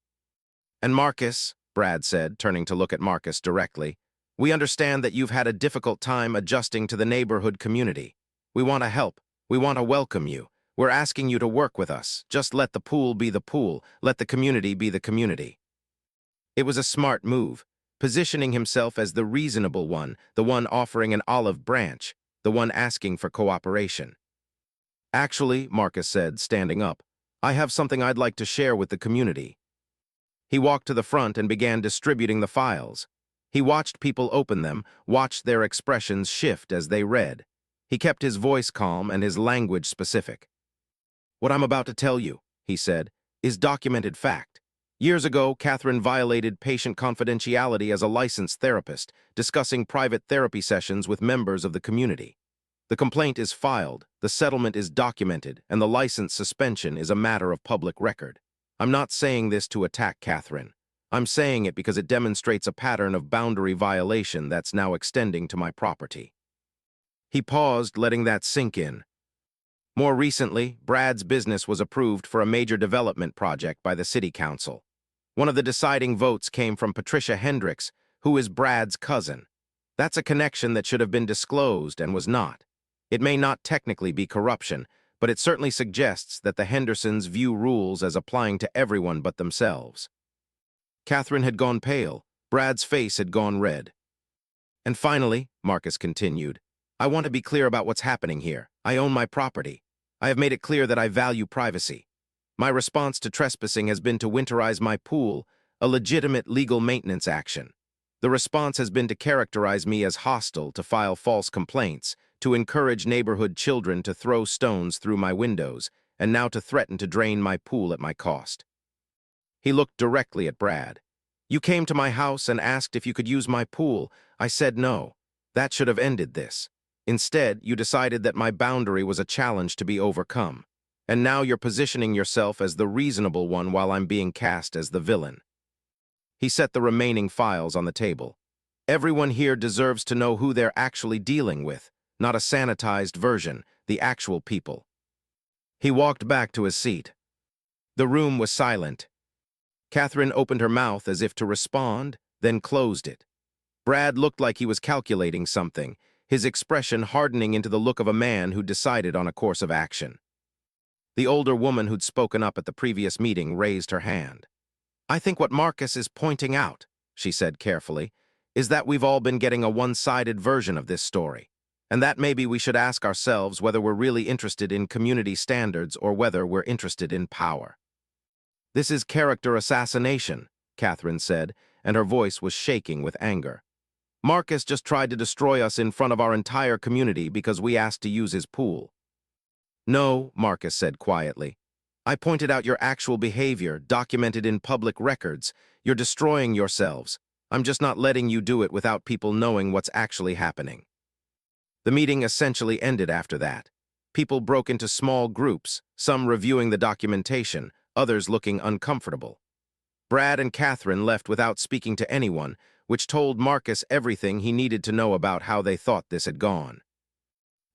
"And Marcus," Brad said, turning to look at Marcus directly, "we understand that you've had a difficult time adjusting to the neighborhood community. We want to help. We want to welcome you. We're asking you to work with us. Just let the pool be the pool. Let the community be the community. It was a smart move, positioning himself as the reasonable one, the one offering an olive branch, the one asking for cooperation. Actually, Marcus said, standing up, I have something I'd like to share with the community. He walked to the front and began distributing the files. He watched people open them, watched their expressions shift as they read. He kept his voice calm and his language specific. What I'm about to tell you, he said, is documented fact. Years ago, Catherine violated patient confidentiality as a licensed therapist, discussing private therapy sessions with members of the community. The complaint is filed, the settlement is documented, and the license suspension is a matter of public record. I'm not saying this to attack Catherine. I'm saying it because it demonstrates a pattern of boundary violation that's now extending to my property. He paused, letting that sink in. More recently, Brad's business was approved for a major development project by the city council. One of the deciding votes came from Patricia Hendricks, who is Brad's cousin. That's a connection that should have been disclosed and was not. It may not technically be corruption, but it certainly suggests that the Hendersons view rules as applying to everyone but themselves. Catherine had gone pale. Brad's face had gone red. And finally, Marcus continued, I want to be clear about what's happening here. I own my property. I have made it clear that I value privacy. My response to trespassing has been to winterize my pool, a legitimate legal maintenance action. The response has been to characterize me as hostile, to file false complaints, to encourage neighborhood children to throw stones through my windows, and now to threaten to drain my pool at my cost. He looked directly at Brad. You came to my house and asked if you could use my pool. I said no. That should have ended this. Instead, you decided that my boundary was a challenge to be overcome. And now you're positioning yourself as the reasonable one while I'm being cast as the villain. He set the remaining files on the table. Everyone here deserves to know who they're actually dealing with, not a sanitized version, the actual people. He walked back to his seat. The room was silent. Catherine opened her mouth as if to respond, then closed it. Brad looked like he was calculating something, his expression hardening into the look of a man who decided on a course of action. The older woman who'd spoken up at the previous meeting raised her hand. I think what Marcus is pointing out, she said carefully, is that we've all been getting a one-sided version of this story, and that maybe we should ask ourselves whether we're really interested in community standards or whether we're interested in power. This is character assassination, Catherine said, and her voice was shaking with anger. Marcus just tried to destroy us in front of our entire community because we asked to use his pool. No, Marcus said quietly. I pointed out your actual behavior, documented in public records. You're destroying yourselves. I'm just not letting you do it without people knowing what's actually happening. The meeting essentially ended after that. People broke into small groups, some reviewing the documentation, others looking uncomfortable. Brad and Catherine left without speaking to anyone, which told Marcus everything he needed to know about how they thought this had gone.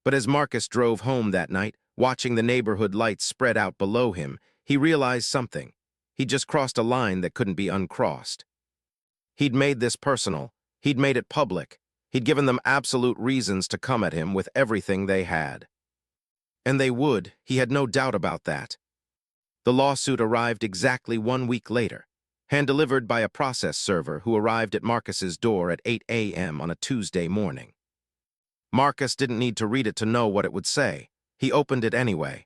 But as Marcus drove home that night, watching the neighborhood lights spread out below him, he realized something. He'd just crossed a line that couldn't be uncrossed. He'd made this personal. He'd made it public. He'd given them absolute reasons to come at him with everything they had. And they would, he had no doubt about that. The lawsuit arrived exactly 1 week later, hand-delivered by a process server who arrived at Marcus's door at 8 a.m. on a Tuesday morning. Marcus didn't need to read it to know what it would say. He opened it anyway.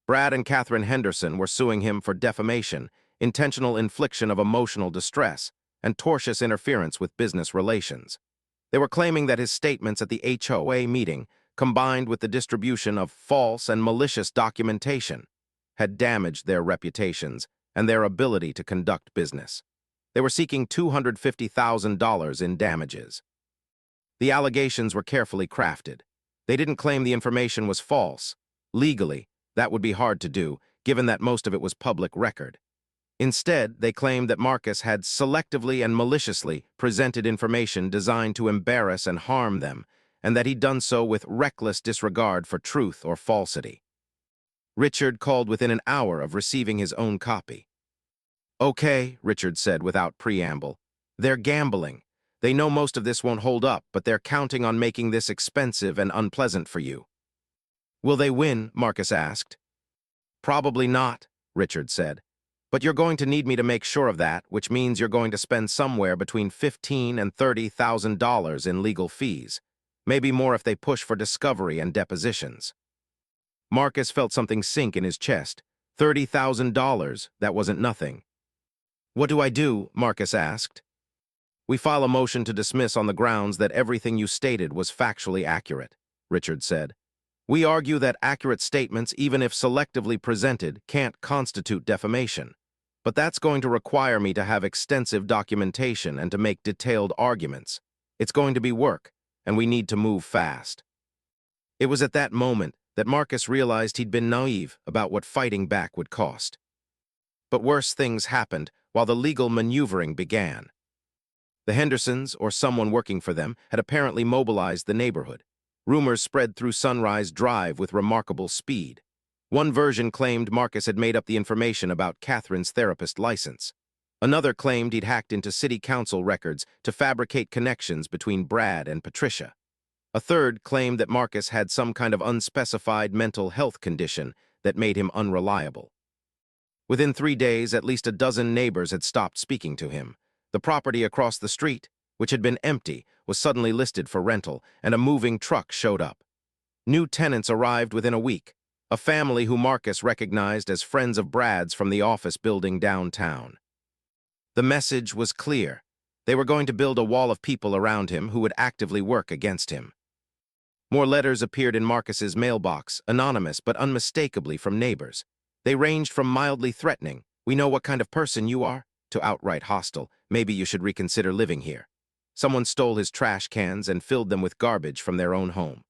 Brad and Catherine Henderson were suing him for defamation, intentional infliction of emotional distress, and tortious interference with business relations. They were claiming that his statements at the HOA meeting, combined with the distribution of false and malicious documentation, had damaged their reputations and their ability to conduct business. They were seeking $250,000 in damages. The allegations were carefully crafted. They didn't claim the information was false. Legally, that would be hard to do, given that most of it was public record. Instead, they claimed that Marcus had selectively and maliciously presented information designed to embarrass and harm them, and that he'd done so with reckless disregard for truth or falsity. Richard called within an hour of receiving his own copy. Okay, Richard said without preamble. They're gambling. They know most of this won't hold up, but they're counting on making this expensive and unpleasant for you. Will they win? Marcus asked. Probably not, Richard said. But you're going to need me to make sure of that, which means you're going to spend somewhere between $15,000 and $30,000 in legal fees. Maybe more if they push for discovery and depositions. Marcus felt something sink in his chest. $30,000, that wasn't nothing. What do I do? Marcus asked. We file a motion to dismiss on the grounds that everything you stated was factually accurate, Richard said. We argue that accurate statements, even if selectively presented, can't constitute defamation. But that's going to require me to have extensive documentation and to make detailed arguments. It's going to be work, and we need to move fast. It was at that moment that Marcus realized he'd been naive about what fighting back would cost. But worse things happened while the legal maneuvering began. The Hendersons, or someone working for them, had apparently mobilized the neighborhood. Rumors spread through Sunrise Drive with remarkable speed. One version claimed Marcus had made up the information about Catherine's therapist license. Another claimed he'd hacked into city council records to fabricate connections between Brad and Patricia. A third claimed that Marcus had some kind of unspecified mental health condition that made him unreliable. Within 3 days, at least a dozen neighbors had stopped speaking to him. The property across the street, which had been empty, was suddenly listed for rental, and a moving truck showed up. New tenants arrived within a week, a family who Marcus recognized as friends of Brad's from the office building downtown. The message was clear. They were going to build a wall of people around him who would actively work against him. More letters appeared in Marcus's mailbox, anonymous but unmistakably from neighbors. They ranged from mildly threatening, "We know what kind of person you are," to outright hostile, "Maybe you should reconsider living here." Someone stole his trash cans and filled them with garbage from their own home.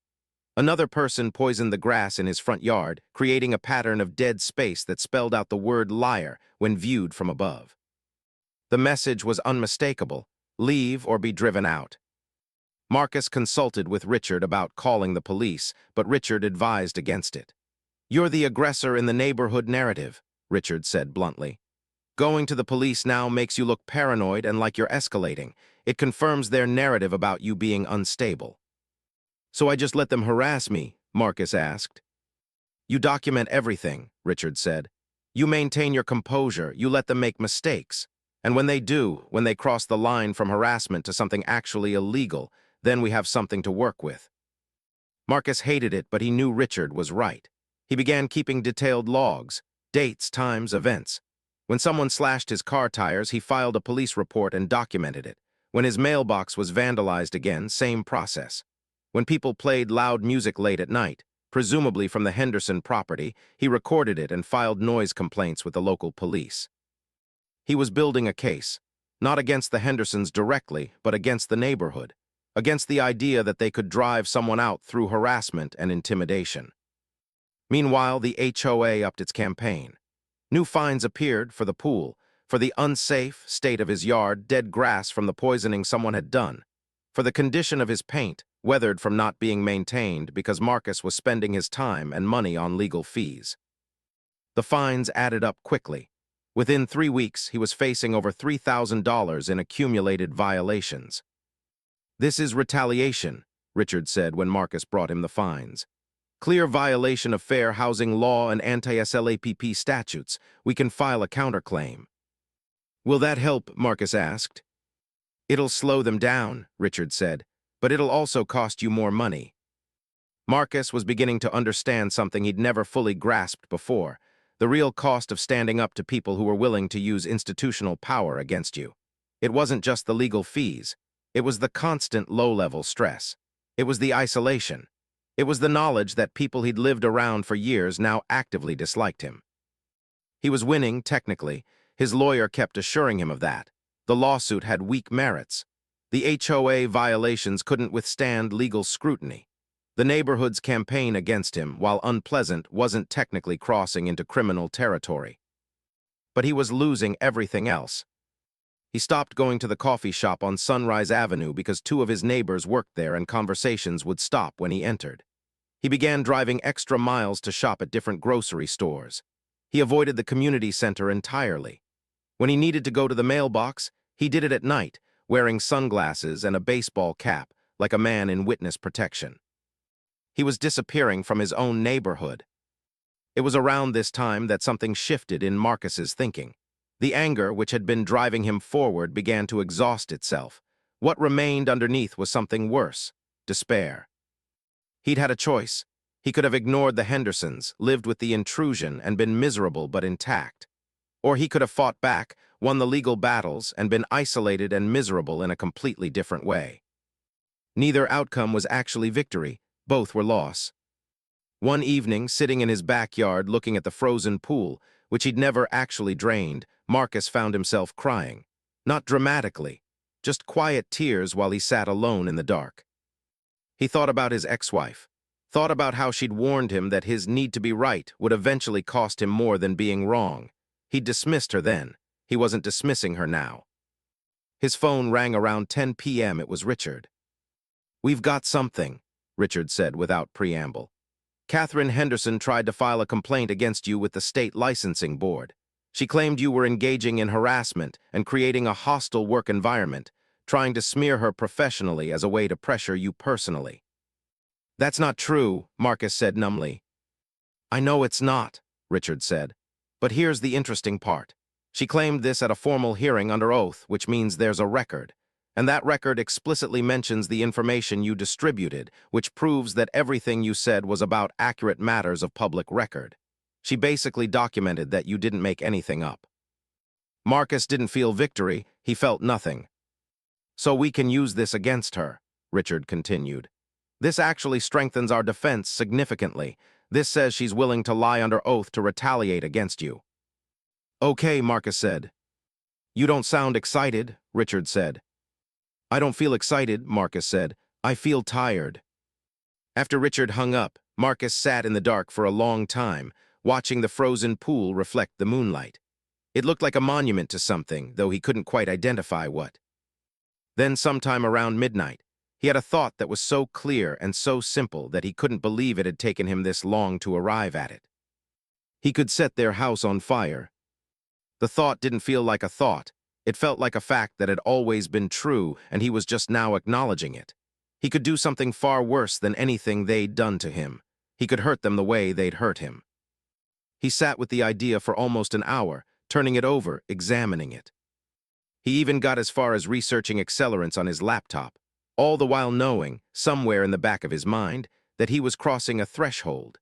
Another person poisoned the grass in his front yard, creating a pattern of dead space that spelled out the word liar when viewed from above. The message was unmistakable: leave or be driven out. Marcus consulted with Richard about calling the police, but Richard advised against it. "You're the aggressor in the neighborhood narrative," Richard said bluntly. "Going to the police now makes you look paranoid and like you're escalating. It confirms their narrative about you being unstable." "So I just let them harass me?" Marcus asked. "You document everything," Richard said. "You maintain your composure, you let them make mistakes. And when they cross the line from harassment to something actually illegal, then we have something to work with." Marcus hated it, but he knew Richard was right. He began keeping detailed logs, dates, times, events. When someone slashed his car tires, he filed a police report and documented it. When his mailbox was vandalized again, same process. When people played loud music late at night, presumably from the Henderson property, he recorded it and filed noise complaints with the local police. He was building a case, not against the Hendersons directly, but against the neighborhood, against the idea that they could drive someone out through harassment and intimidation. Meanwhile, the HOA upped its campaign. New fines appeared for the pool, for the unsafe state of his yard, dead grass from the poisoning someone had done, for the condition of his paint, weathered from not being maintained because Marcus was spending his time and money on legal fees. The fines added up quickly. Within 3 weeks, he was facing over $3,000 in accumulated violations. "This is retaliation," Richard said when Marcus brought him the fines. "Clear violation of fair housing law and anti-SLAPP statutes. We can file a counterclaim." "Will that help?" Marcus asked. "It'll slow them down," Richard said, "but it'll also cost you more money." Marcus was beginning to understand something he'd never fully grasped before: the real cost of standing up to people who were willing to use institutional power against you. It wasn't just the legal fees. It was the constant low-level stress. It was the isolation. It was the knowledge that people he'd lived around for years now actively disliked him. He was winning, technically. His lawyer kept assuring him of that. The lawsuit had weak merits. The HOA violations couldn't withstand legal scrutiny. The neighborhood's campaign against him, while unpleasant, wasn't technically crossing into criminal territory. But he was losing everything else. He stopped going to the coffee shop on Sunrise Avenue because 2 of his neighbors worked there and conversations would stop when he entered. He began driving extra miles to shop at different grocery stores. He avoided the community center entirely. When he needed to go to the mailbox, he did it at night, wearing sunglasses and a baseball cap, like a man in witness protection. He was disappearing from his own neighborhood. It was around this time that something shifted in Marcus's thinking. The anger which had been driving him forward began to exhaust itself. What remained underneath was something worse: despair. He'd had a choice. He could have ignored the Hendersons, lived with the intrusion, and been miserable but intact. Or he could have fought back, won the legal battles, and been isolated and miserable in a completely different way. Neither outcome was actually victory. Both were loss. One evening, sitting in his backyard looking at the frozen pool, which he'd never actually drained, Marcus found himself crying. Not dramatically, just quiet tears while he sat alone in the dark. He thought about his ex-wife, thought about how she'd warned him that his need to be right would eventually cost him more than being wrong. He'd dismissed her then. He wasn't dismissing her now. His phone rang around 10 p.m. It was Richard. "We've got something," Richard said without preamble. "Catherine Henderson tried to file a complaint against you with the state licensing board. She claimed you were engaging in harassment and creating a hostile work environment, trying to smear her professionally as a way to pressure you personally." "That's not true," Marcus said numbly. "I know it's not," Richard said. "But here's the interesting part. She claimed this at a formal hearing under oath, which means there's a record. And that record explicitly mentions the information you distributed, which proves that everything you said was about accurate matters of public record. She basically documented that you didn't make anything up." Marcus didn't feel victory, he felt nothing. "So we can use this against her," Richard continued. "This actually strengthens our defense significantly. This says she's willing to lie under oath to retaliate against you." "Okay," Marcus said. "You don't sound excited," Richard said. "I don't feel excited," Marcus said. "I feel tired." After Richard hung up, Marcus sat in the dark for a long time, watching the frozen pool reflect the moonlight. It looked like a monument to something, though he couldn't quite identify what. Then sometime around midnight, he had a thought that was so clear and so simple that he couldn't believe it had taken him this long to arrive at it. He could set their house on fire. The thought didn't feel like a thought. It felt like a fact that had always been true, and he was just now acknowledging it. He could do something far worse than anything they'd done to him. He could hurt them the way they'd hurt him. He sat with the idea for almost an hour, turning it over, examining it. He even got as far as researching accelerants on his laptop, all the while knowing, somewhere in the back of his mind, that he was crossing a threshold,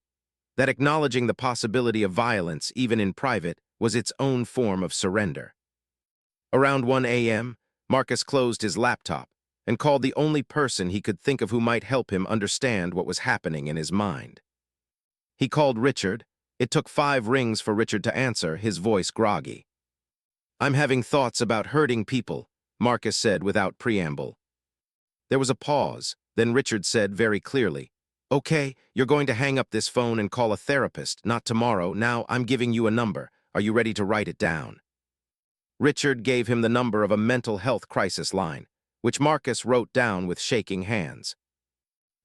that acknowledging the possibility of violence, even in private, was its own form of surrender. Around 1 a.m., Marcus closed his laptop and called the only person he could think of who might help him understand what was happening in his mind. He called Richard. It took 5 rings for Richard to answer, his voice groggy. "I'm having thoughts about hurting people," Marcus said without preamble. There was a pause, then Richard said very clearly, "Okay, you're going to hang up this phone and call a therapist, not tomorrow. Now I'm giving you a number. Are you ready to write it down?" Richard gave him the number of a mental health crisis line, which Marcus wrote down with shaking hands.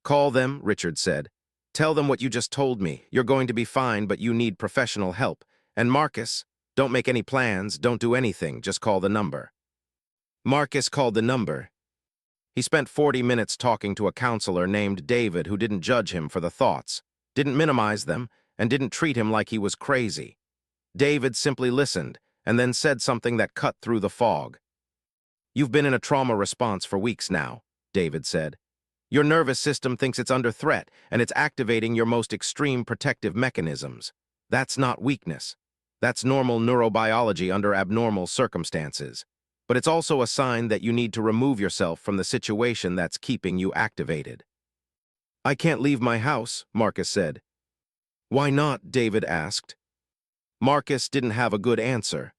"Call them," Richard said. "Tell them what you just told me. You're going to be fine, but you need professional help. And Marcus, don't make any plans, don't do anything, just call the number." Marcus called the number. He spent 40 minutes talking to a counselor named David who didn't judge him for the thoughts, didn't minimize them, and didn't treat him like he was crazy. David simply listened, and then said something that cut through the fog. "You've been in a trauma response for weeks now," David said. "Your nervous system thinks it's under threat, and it's activating your most extreme protective mechanisms. That's not weakness. That's normal neurobiology under abnormal circumstances. But it's also a sign that you need to remove yourself from the situation that's keeping you activated." "I can't leave my house," Marcus said. "Why not?" David asked. Marcus didn't have a good answer.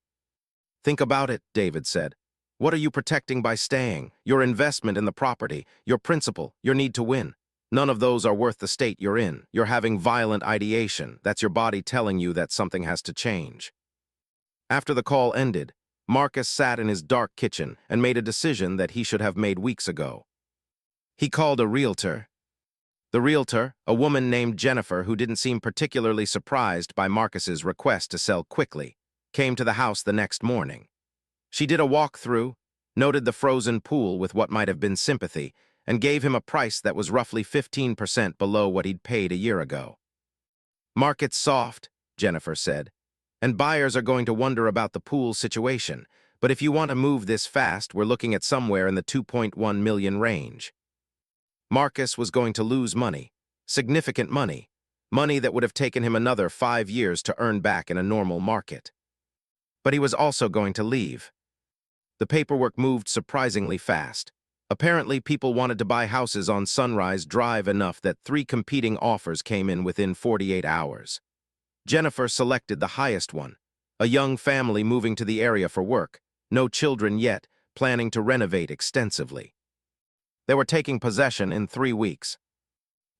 "Think about it," David said. "What are you protecting by staying? Your investment in the property, your principal, your need to win. None of those are worth the state you're in. You're having violent ideation. That's your body telling you that something has to change." After the call ended, Marcus sat in his dark kitchen and made a decision that he should have made weeks ago. He called a realtor. The realtor, a woman named Jennifer who didn't seem particularly surprised by Marcus's request to sell quickly, came to the house the next morning. She did a walkthrough, noted the frozen pool with what might have been sympathy, and gave him a price that was roughly 15% below what he'd paid a year ago. "Market's soft," Jennifer said, "and buyers are going to wonder about the pool situation, but if you want to move this fast, we're looking at somewhere in the 2.1 million range." Marcus was going to lose money, significant money, money that would have taken him another 5 years to earn back in a normal market. But he was also going to leave. The paperwork moved surprisingly fast. Apparently, people wanted to buy houses on Sunrise Drive enough that 3 competing offers came in within 48 hours. Jennifer selected the highest one, a young family moving to the area for work, no children yet, planning to renovate extensively. They were taking possession in 3 weeks.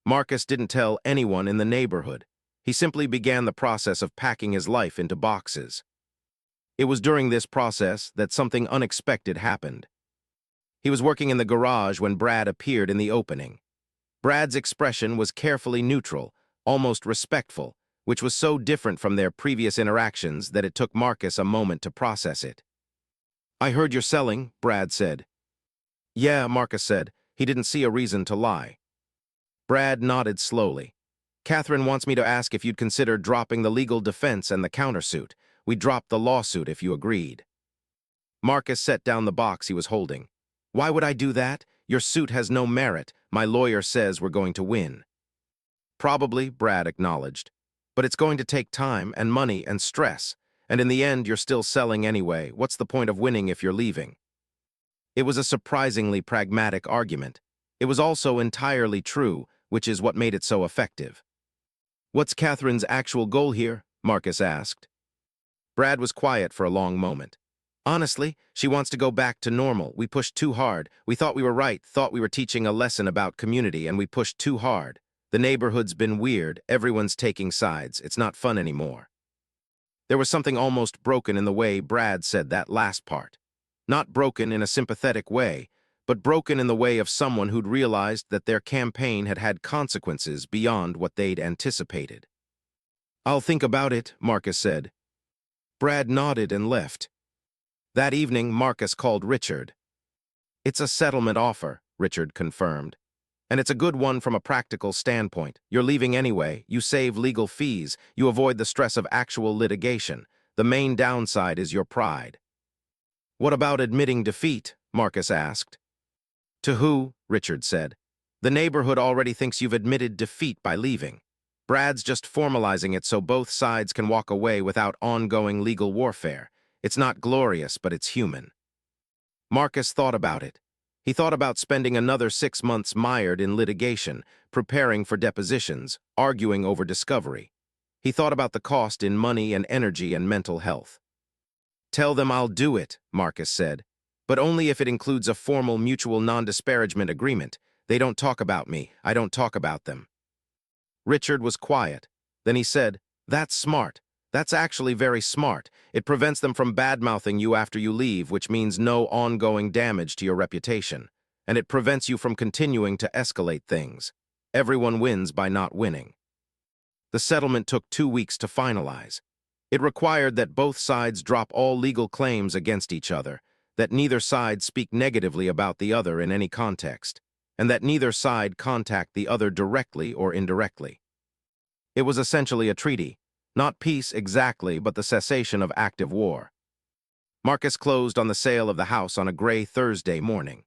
Marcus didn't tell anyone in the neighborhood. He simply began the process of packing his life into boxes. It was during this process that something unexpected happened. He was working in the garage when Brad appeared in the opening. Brad's expression was carefully neutral, almost respectful, which was so different from their previous interactions that it took Marcus a moment to process it. "I heard you're selling," Brad said. "Yeah," Marcus said. He didn't see a reason to lie. Brad nodded slowly. "Catherine wants me to ask if you'd consider dropping the legal defense and the countersuit. We'd drop the lawsuit if you agreed." Marcus set down the box he was holding. "Why would I do that? Your suit has no merit. My lawyer says we're going to win." "Probably," Brad acknowledged. "But it's going to take time and money and stress. And in the end, you're still selling anyway. What's the point of winning if you're leaving?" It was a surprisingly pragmatic argument. It was also entirely true, which is what made it so effective. "What's Catherine's actual goal here?" Marcus asked. Brad was quiet for a long moment. "Honestly, she wants to go back to normal. We pushed too hard. We thought we were right, thought we were teaching a lesson about community, and we pushed too hard. The neighborhood's been weird. Everyone's taking sides. It's not fun anymore." There was something almost broken in the way Brad said that last part. Not broken in a sympathetic way, but broken in the way of someone who'd realized that their campaign had had consequences beyond what they'd anticipated. "I'll think about it," Marcus said. Brad nodded and left. That evening, Marcus called Richard. "It's a settlement offer," Richard confirmed. "And it's a good one from a practical standpoint. You're leaving anyway, you save legal fees, you avoid the stress of actual litigation. The main downside is your pride." "What about admitting defeat?" Marcus asked. "To who?" Richard said. "The neighborhood already thinks you've admitted defeat by leaving. Brad's just formalizing it so both sides can walk away without ongoing legal warfare. It's not glorious, but it's human." Marcus thought about it. He thought about spending another 6 months mired in litigation, preparing for depositions, arguing over discovery. He thought about the cost in money and energy and mental health. "Tell them I'll do it," Marcus said, "but only if it includes a formal mutual non-disparagement agreement. They don't talk about me, I don't talk about them." Richard was quiet. Then he said, "That's smart. That's actually very smart. It prevents them from bad-mouthing you after you leave, which means no ongoing damage to your reputation. And it prevents you from continuing to escalate things. Everyone wins by not winning." The settlement took 2 weeks to finalize. It required that both sides drop all legal claims against each other, that neither side speak negatively about the other in any context, and that neither side contact the other directly or indirectly. It was essentially a treaty. Not peace exactly, but the cessation of active war. Marcus closed on the sale of the house on a gray Thursday morning.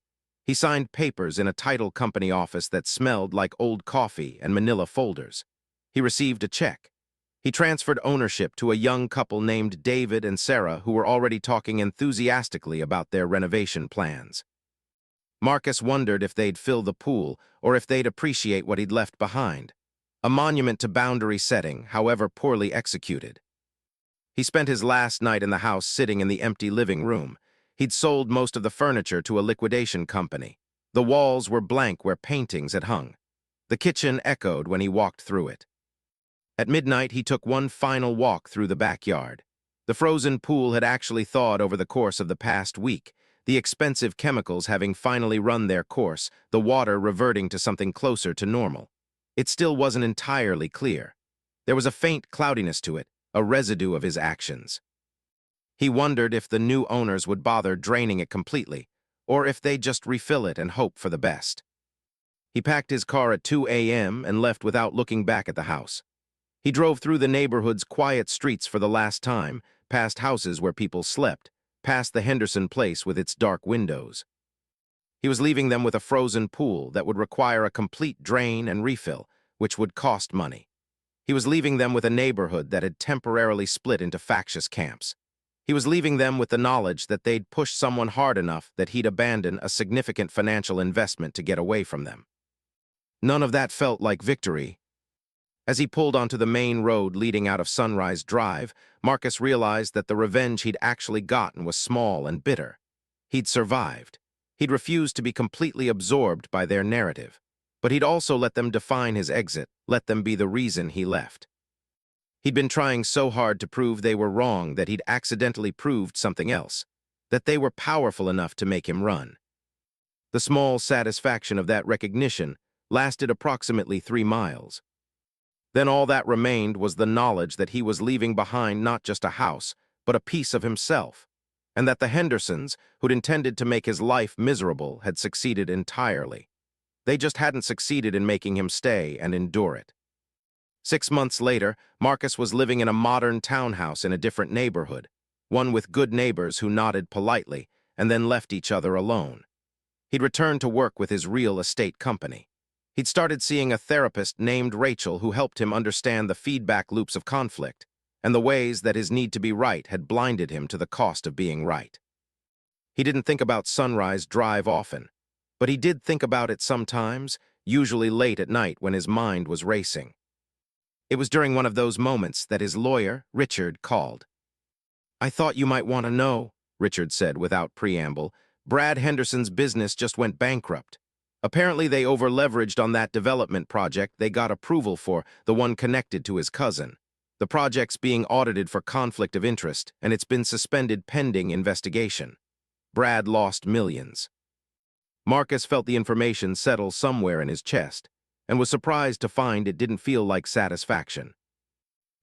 He signed papers in a title company office that smelled like old coffee and manila folders. He received a check. He transferred ownership to a young couple named David and Sarah who were already talking enthusiastically about their renovation plans. Marcus wondered if they'd fill the pool or if they'd appreciate what he'd left behind. A monument to boundary setting, however poorly executed. He spent his last night in the house sitting in the empty living room. He'd sold most of the furniture to a liquidation company. The walls were blank where paintings had hung. The kitchen echoed when he walked through it. At midnight, he took one final walk through the backyard. The frozen pool had actually thawed over the course of the past week, the expensive chemicals having finally run their course, the water reverting to something closer to normal. It still wasn't entirely clear. There was a faint cloudiness to it, a residue of his actions. He wondered if the new owners would bother draining it completely, or if they'd just refill it and hope for the best. He packed his car at 2 a.m. and left without looking back at the house. He drove through the neighborhood's quiet streets for the last time, past houses where people slept, past the Henderson place with its dark windows. He was leaving them with a frozen pool that would require a complete drain and refill, which would cost money. He was leaving them with a neighborhood that had temporarily split into factious camps. He was leaving them with the knowledge that they'd pushed someone hard enough that he'd abandon a significant financial investment to get away from them. None of that felt like victory. As he pulled onto the main road leading out of Sunrise Drive, Marcus realized that the revenge he'd actually gotten was small and bitter. He'd survived. He'd refused to be completely absorbed by their narrative. But he'd also let them define his exit, let them be the reason he left. He'd been trying so hard to prove they were wrong that he'd accidentally proved something else, that they were powerful enough to make him run. The small satisfaction of that recognition lasted approximately 3 miles. Then all that remained was the knowledge that he was leaving behind not just a house, but a piece of himself, and that the Hendersons, who'd intended to make his life miserable, had succeeded entirely. They just hadn't succeeded in making him stay and endure it. 6 months later, Marcus was living in a modern townhouse in a different neighborhood, one with good neighbors who nodded politely and then left each other alone. He'd returned to work with his real estate company. He'd started seeing a therapist named Rachel who helped him understand the feedback loops of conflict and the ways that his need to be right had blinded him to the cost of being right. He didn't think about Sunrise Drive often, but he did think about it sometimes, usually late at night when his mind was racing. It was during one of those moments that his lawyer, Richard, called. "I thought you might want to know," Richard said without preamble. "Brad Henderson's business just went bankrupt. Apparently they over-leveraged on that development project they got approval for, the one connected to his cousin. The project's being audited for conflict of interest, and it's been suspended pending investigation. Brad lost millions." Marcus felt the information settle somewhere in his chest, and was surprised to find it didn't feel like satisfaction.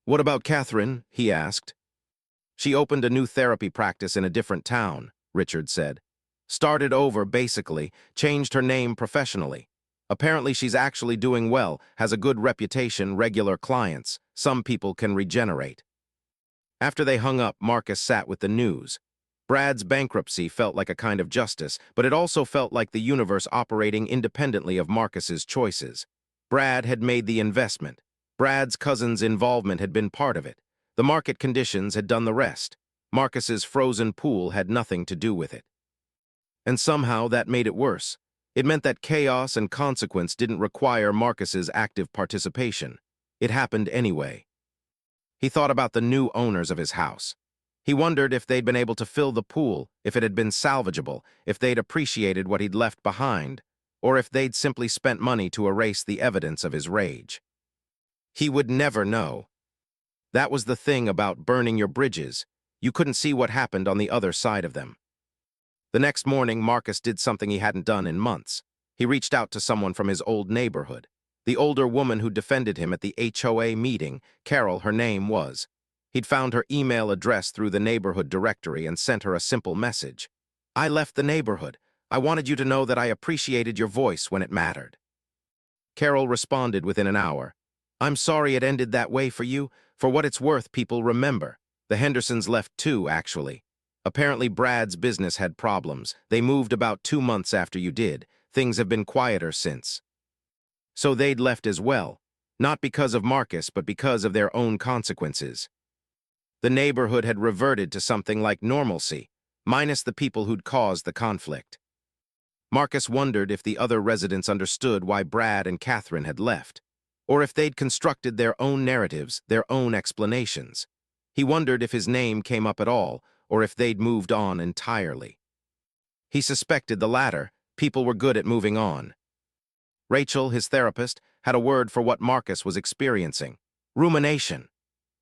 "What about Catherine?" he asked. "She opened a new therapy practice in a different town," Richard said. "Started over, basically, changed her name professionally. Apparently she's actually doing well, has a good reputation, regular clients. Some people can regenerate." After they hung up, Marcus sat with the news. Brad's bankruptcy felt like a kind of justice, but it also felt like the universe operating independently of Marcus's choices. Brad had made the investment. Brad's cousin's involvement had been part of it. The market conditions had done the rest. Marcus's frozen pool had nothing to do with it. And somehow that made it worse. It meant that chaos and consequence didn't require Marcus's active participation. It happened anyway. He thought about the new owners of his house. He wondered if they'd been able to fill the pool, if it had been salvageable, if they'd appreciated what he'd left behind, or if they'd simply spent money to erase the evidence of his rage. He would never know. That was the thing about burning your bridges. You couldn't see what happened on the other side of them. The next morning, Marcus did something he hadn't done in months. He reached out to someone from his old neighborhood. The older woman who defended him at the HOA meeting, Carol, her name was. He'd found her email address through the neighborhood directory and sent her a simple message. "I left the neighborhood. I wanted you to know that I appreciated your voice when it mattered." Carol responded within an hour. "I'm sorry it ended that way for you. For what it's worth, people remember. The Hendersons left too, actually. Apparently Brad's business had problems. They moved about 2 months after you did. Things have been quieter since." So they'd left as well, not because of Marcus, but because of their own consequences. The neighborhood had reverted to something like normalcy, minus the people who'd caused the conflict. Marcus wondered if the other residents understood why Brad and Catherine had left, or if they'd constructed their own narratives, their own explanations. He wondered if his name came up at all, or if they'd moved on entirely. He suspected the latter. People were good at moving on. Rachel, his therapist, had a word for what Marcus was experiencing: rumination.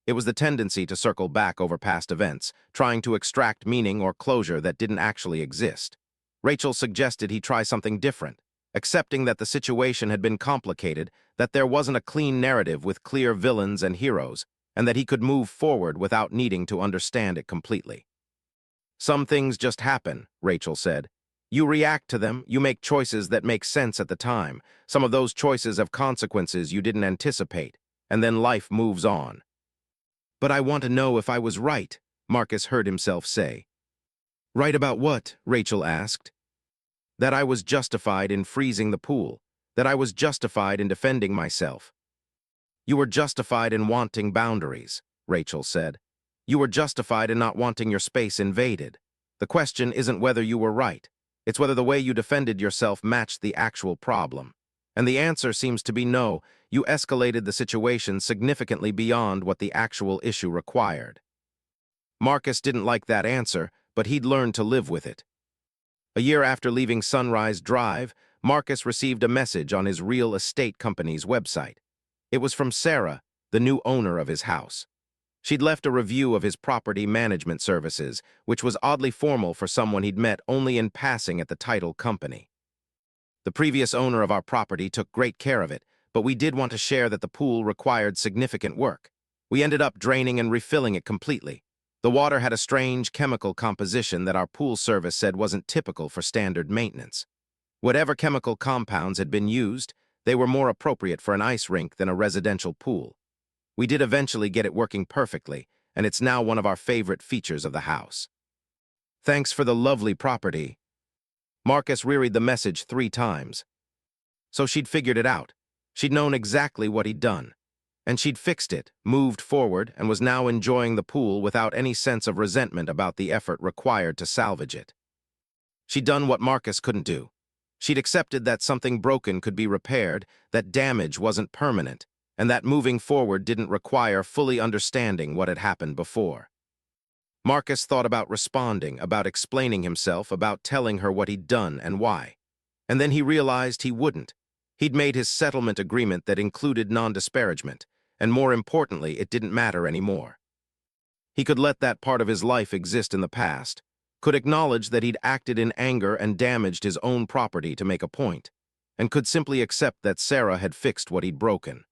It was the tendency to circle back over past events, trying to extract meaning or closure that didn't actually exist. Rachel suggested he try something different, accepting that the situation had been complicated, that there wasn't a clean narrative with clear villains and heroes, and that he could move forward without needing to understand it completely. "Some things just happen," Rachel said. You react to them, you make choices that make sense at the time. Some of those choices have consequences you didn't anticipate, and then life moves on. But I want to know if I was right, Marcus heard himself say. Right about what? Rachel asked. That I was justified in freezing the pool, that I was justified in defending myself. You were justified in wanting boundaries, Rachel said. You were justified in not wanting your space invaded. The question isn't whether you were right. It's whether the way you defended yourself matched the actual problem. And the answer seems to be no. You escalated the situation significantly beyond what the actual issue required. Marcus didn't like that answer, but he'd learned to live with it. A year after leaving Sunrise Drive, Marcus received a message on his real estate company's website. It was from Sarah, the new owner of his house. She'd left a review of his property management services, which was oddly formal for someone he'd met only in passing at the title company. The previous owner of our property took great care of it, but we did want to share that the pool required significant work. We ended up draining and refilling it completely. The water had a strange chemical composition that our pool service said wasn't typical for standard maintenance. Whatever chemical compounds had been used, they were more appropriate for an ice rink than a residential pool. We did eventually get it working perfectly, and it's now one of our favorite features of the house. Thanks for the lovely property. Marcus reread the message 3 times. So she'd figured it out. She'd known exactly what he'd done. And she'd fixed it, moved forward, and was now enjoying the pool without any sense of resentment about the effort required to salvage it. She'd done what Marcus couldn't do. She'd accepted that something broken could be repaired, that damage wasn't permanent, and that moving forward didn't require fully understanding what had happened before. Marcus thought about responding, about explaining himself, about telling her what he'd done and why. And then he realized he wouldn't. He'd made his settlement agreement that included non-disparagement, and more importantly, it didn't matter anymore. He could let that part of his life exist in the past, could acknowledge that he'd acted in anger and damaged his own property to make a point, and could simply accept that Sarah had fixed what he'd broken.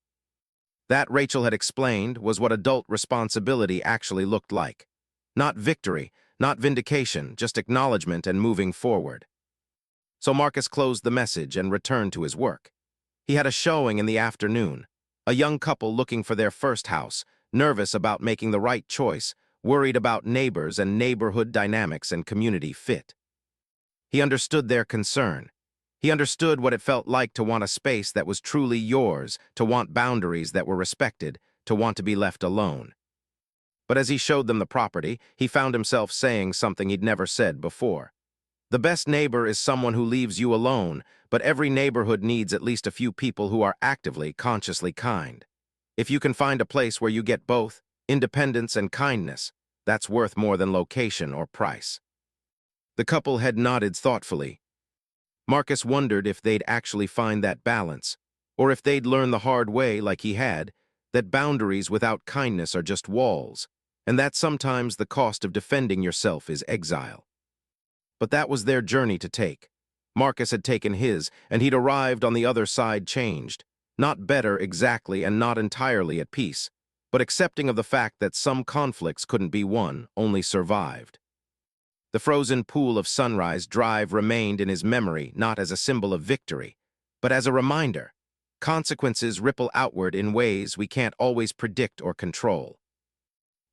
That, Rachel had explained, was what adult responsibility actually looked like. Not victory, not vindication, just acknowledgement and moving forward. So Marcus closed the message and returned to his work. He had a showing in the afternoon, a young couple looking for their first house, nervous about making the right choice, worried about neighbors and neighborhood dynamics and community fit. He understood their concern. He understood what it felt like to want a space that was truly yours, to want boundaries that were respected, to want to be left alone. But as he showed them the property, he found himself saying something he'd never said before. The best neighbor is someone who leaves you alone, but every neighborhood needs at least a few people who are actively, consciously kind. If you can find a place where you get both, independence and kindness, that's worth more than location or price. The couple had nodded thoughtfully. Marcus wondered if they'd actually find that balance, or if they'd learn the hard way, like he had, that boundaries without kindness are just walls, and that sometimes the cost of defending yourself is exile. But that was their journey to take. Marcus had taken his, and he'd arrived on the other side changed, not better exactly and not entirely at peace, but accepting of the fact that some conflicts couldn't be won, only survived. The frozen pool of Sunrise Drive remained in his memory not as a symbol of victory, but as a reminder. Consequences ripple outward in ways we can't always predict or control.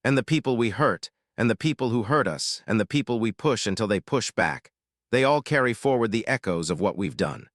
And the people we hurt, and the people who hurt us, and the people we push until they push back, they all carry forward the echoes of what we've done.